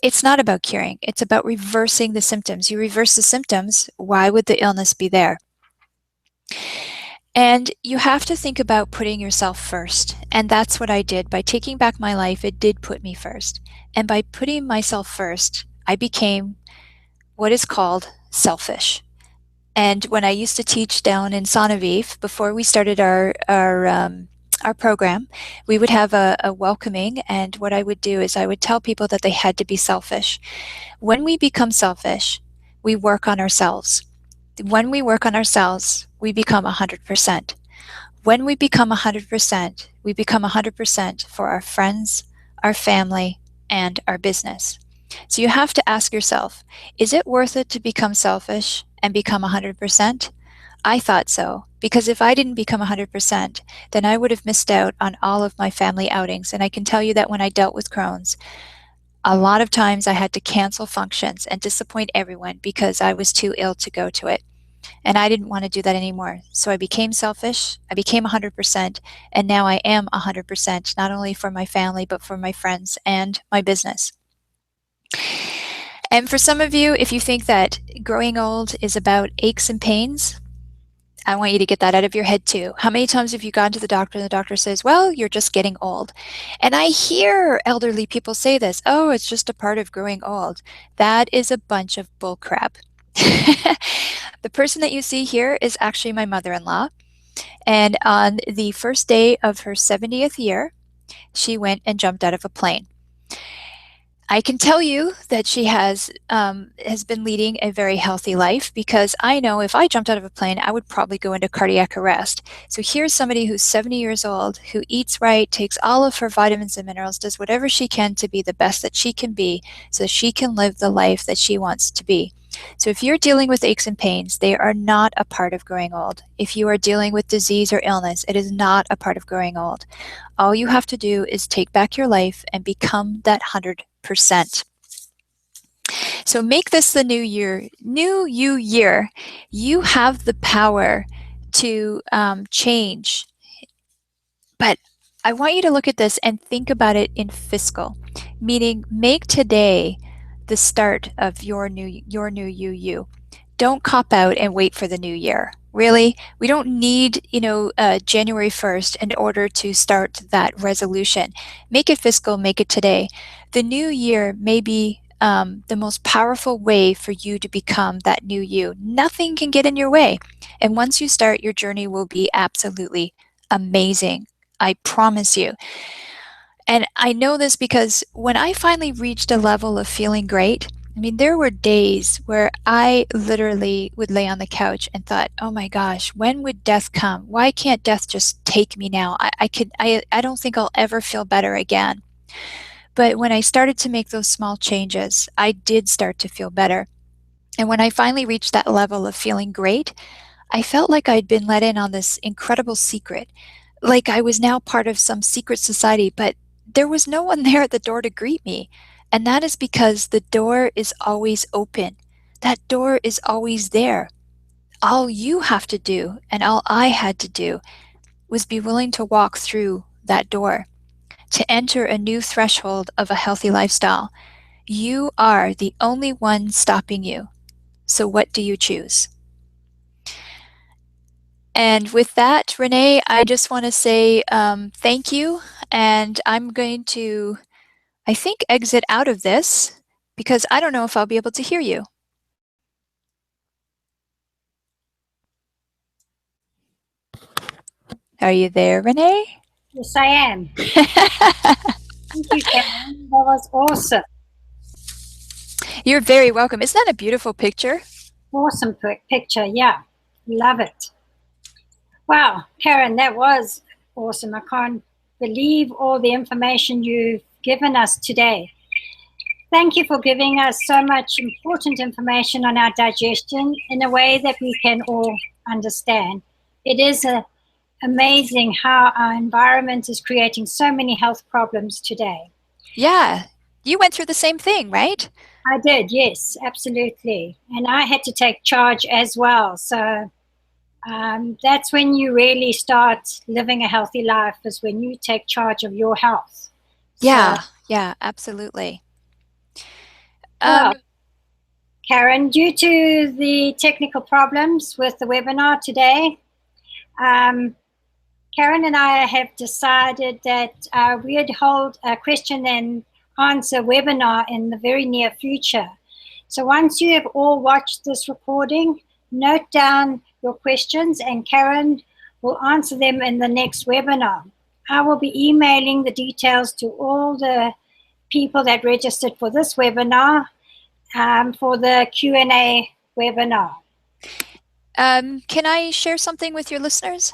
It's not about curing. It's about reversing the symptoms. You reverse the symptoms, why would the illness be there? And you have to think about putting yourself first. And that's what I did. By taking back my life, it did put me first. And by putting myself first, I became what is called selfish. And when I used to teach down in Sonnevive, before we started our program, we would have a welcoming. And what I would do is I would tell people that they had to be selfish. When we become selfish, we work on ourselves. When we work on ourselves, we become 100%. When we become 100%, we become 100% for our friends, our family, and our business. So you have to ask yourself, is it worth it to become selfish and become 100%? I thought so, because if I didn't become 100%, then I would have missed out on all of my family outings. And I can tell you that when I dealt with Crohn's, a lot of times I had to cancel functions and disappoint everyone because I was too ill to go to it. And I didn't want to do that anymore. So I became selfish, I became 100%, and now I am 100%, not only for my family, but for my friends and my business. And for some of you, if you think that growing old is about aches and pains, I want you to get that out of your head too. How many times have you gone to the doctor and the doctor says, well, you're just getting old? And I hear elderly people say this, oh, it's just a part of growing old. That is a bunch of bull crap. The person that you see here is actually my mother-in-law. And on the first day of her 70th year, she went and jumped out of a plane. I can tell you that she has been leading a very healthy life, because I know if I jumped out of a plane, I would probably go into cardiac arrest. So here's somebody who's 70 years old, who eats right, takes all of her vitamins and minerals, does whatever she can to be the best that she can be so she can live the life that she wants to be. So if you're dealing with aches and pains, they are not a part of growing old. If you are dealing with disease or illness, it is not a part of growing old. All you have to do is take back your life and become that 100%. So make this the new year. New you year. You have the power to change. But I want you to look at this and think about it in fiscal, meaning make today the start of your new you. Don't cop out and wait for the new year. Really, we don't need, January 1st in order to start that resolution. Make it fiscal, make it today. The new year may be the most powerful way for you to become that new you. Nothing can get in your way. And once you start, your journey will be absolutely amazing. I promise you. And I know this because when I finally reached a level of feeling great, I mean, there were days where I literally would lay on the couch and thought, oh my gosh, when would death come? Why can't death just take me now? I don't think I'll ever feel better again. But when I started to make those small changes, I did start to feel better. And when I finally reached that level of feeling great, I felt like I'd been let in on this incredible secret. Like I was now part of some secret society, but there was no one there at the door to greet me. And that is because the door is always open. That door is always there. All you have to do, and all I had to do, was be willing to walk through that door, to enter a new threshold of a healthy lifestyle. You are the only one stopping you. So what do you choose? And with that, Renee, I just want to say thank you. And I'm going to, I think, exit out of this because I don't know if I'll be able to hear you. Are you there, Renee? Yes, I am. Thank you, Karen. That was awesome. You're very welcome. Isn't that a beautiful picture? Awesome picture. Yeah, love it. Wow, Karen, that was awesome. I can't believe all the information you've given us today. Thank you for giving us so much important information on our digestion in a way that we can all understand. It is amazing how our environment is creating so many health problems today. Yeah, you went through the same thing, right? I did, yes, absolutely. And I had to take charge as well. So that's when you really start living a healthy life, is when you take charge of your health. Yeah, yeah, absolutely. Well, Karen, due to the technical problems with the webinar today, Karen and I have decided that we'd hold a question and answer webinar in the very near future. So once you have all watched this recording, note down your questions and Karen will answer them in the next webinar. I will be emailing the details to all the people that registered for this webinar for the Q&A webinar. Can I share something with your listeners?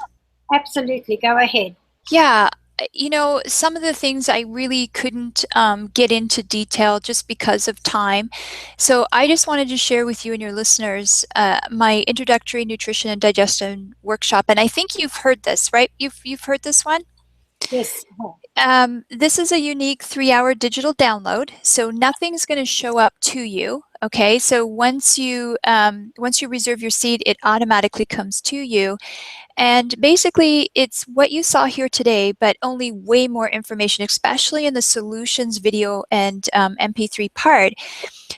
Absolutely, go ahead. Yeah, you know, some of the things I really couldn't get into detail just because of time. So I just wanted to share with you and your listeners my introductory nutrition and digestion workshop. And I think you've heard this, right? You've heard this one? Yes. This is a unique 3-hour digital download, so nothing's going to show up to you. Okay, so once you reserve your seat, it automatically comes to you. And basically, it's what you saw here today, but only way more information, especially in the solutions video and MP3 part.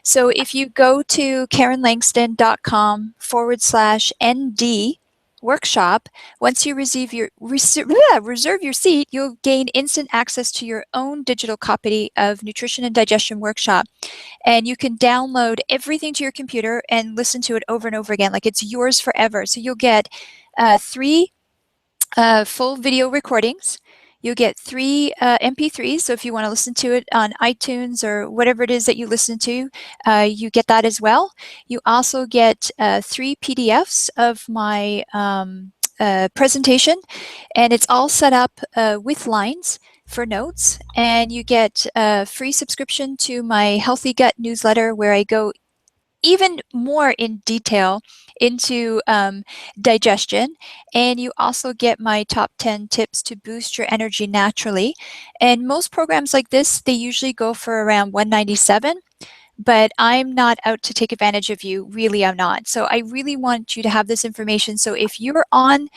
So if you go to karenlangston.com/ND workshop, once you reserve your seat, you'll gain instant access to your own digital copy of Nutrition and Digestion Workshop. And you can download everything to your computer and listen to it over and over again, like it's yours forever. So you'll get 3 full video recordings. You'll get 3 MP3s. So if you want to listen to it on iTunes or whatever it is that you listen to, you get that as well. You also get 3 PDFs of my presentation, and it's all set up with lines for notes. And you get a free subscription to my Healthy Gut newsletter, where I go even more in detail into digestion. And you also get my top 10 tips to boost your energy naturally. And most programs like this, they usually go for around $197. But I'm not out to take advantage of you. Really, I'm not. So I really want you to have this information. So if you're on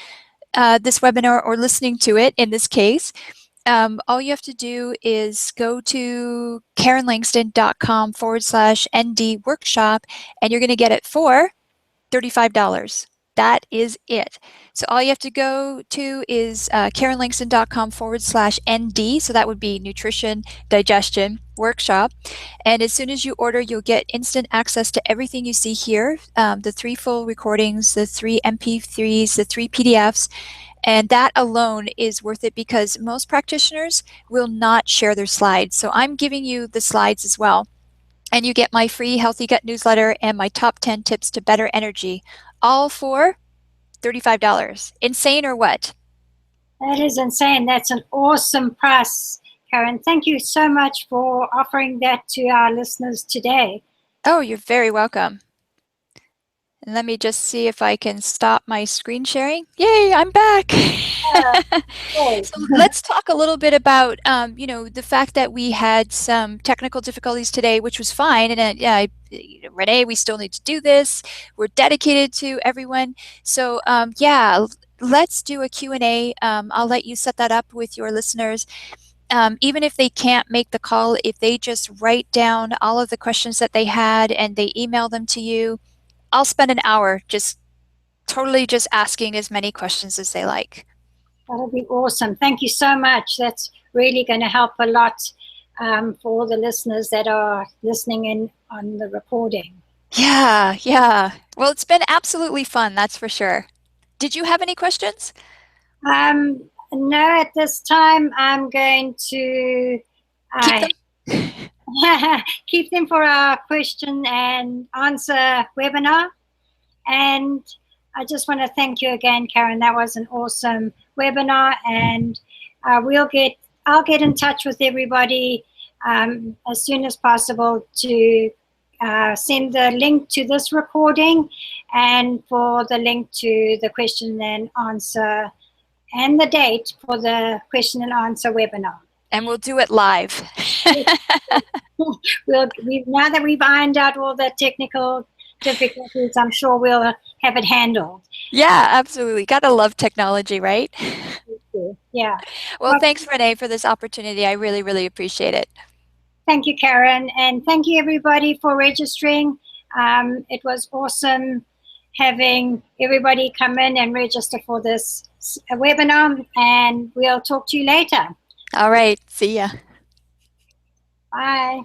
this webinar or listening to it, in this case, all you have to do is go to karenlangston.com/ND workshop, and you're going to get it for $35. That is it. So all you have to go to is karenlangston.com/ND. So that would be Nutrition Digestion Workshop. And as soon as you order, you'll get instant access to everything you see here, the 3 full recordings, the 3 MP3s, the 3 PDFs. And that alone is worth it because most practitioners will not share their slides. So I'm giving you the slides as well. And you get my free Healthy Gut newsletter and my top 10 tips to better energy, all for $35. Insane or what? That is insane. That's an awesome price, Karen. Thank you so much for offering that to our listeners today. Oh, you're very welcome. And let me just see if I can stop my screen sharing. Yay, I'm back. So let's talk a little bit about, the fact that we had some technical difficulties today, which was fine. And Renee, we still need to do this. We're dedicated to everyone. So let's do a Q&A. I'll let you set that up with your listeners. Even if they can't make the call, if they just write down all of the questions that they had and they email them to you, I'll spend an hour just asking as many questions as they like. That'll be awesome. Thank you so much. That's really going to help a lot for all the listeners that are listening in on the recording. Yeah. Well, it's been absolutely fun, that's for sure. Did you have any questions? No, at this time, I'm going to keep them for our question and answer webinar. And I just want to thank you again, Karen. That was an awesome webinar, and I'll get in touch with everybody as soon as possible to send the link to this recording and for the link to the question and answer and the date for the question and answer webinar. And we'll do it live. Now that we've ironed out all the technical difficulties, I'm sure we'll have it handled. Yeah, absolutely. Gotta love technology, right? Yeah. Well, thanks, Renee, for this opportunity. I really, really appreciate it. Thank you, Karen. And thank you, everybody, for registering. It was awesome having everybody come in and register for this webinar. And we'll talk to you later. All right. See ya. Bye.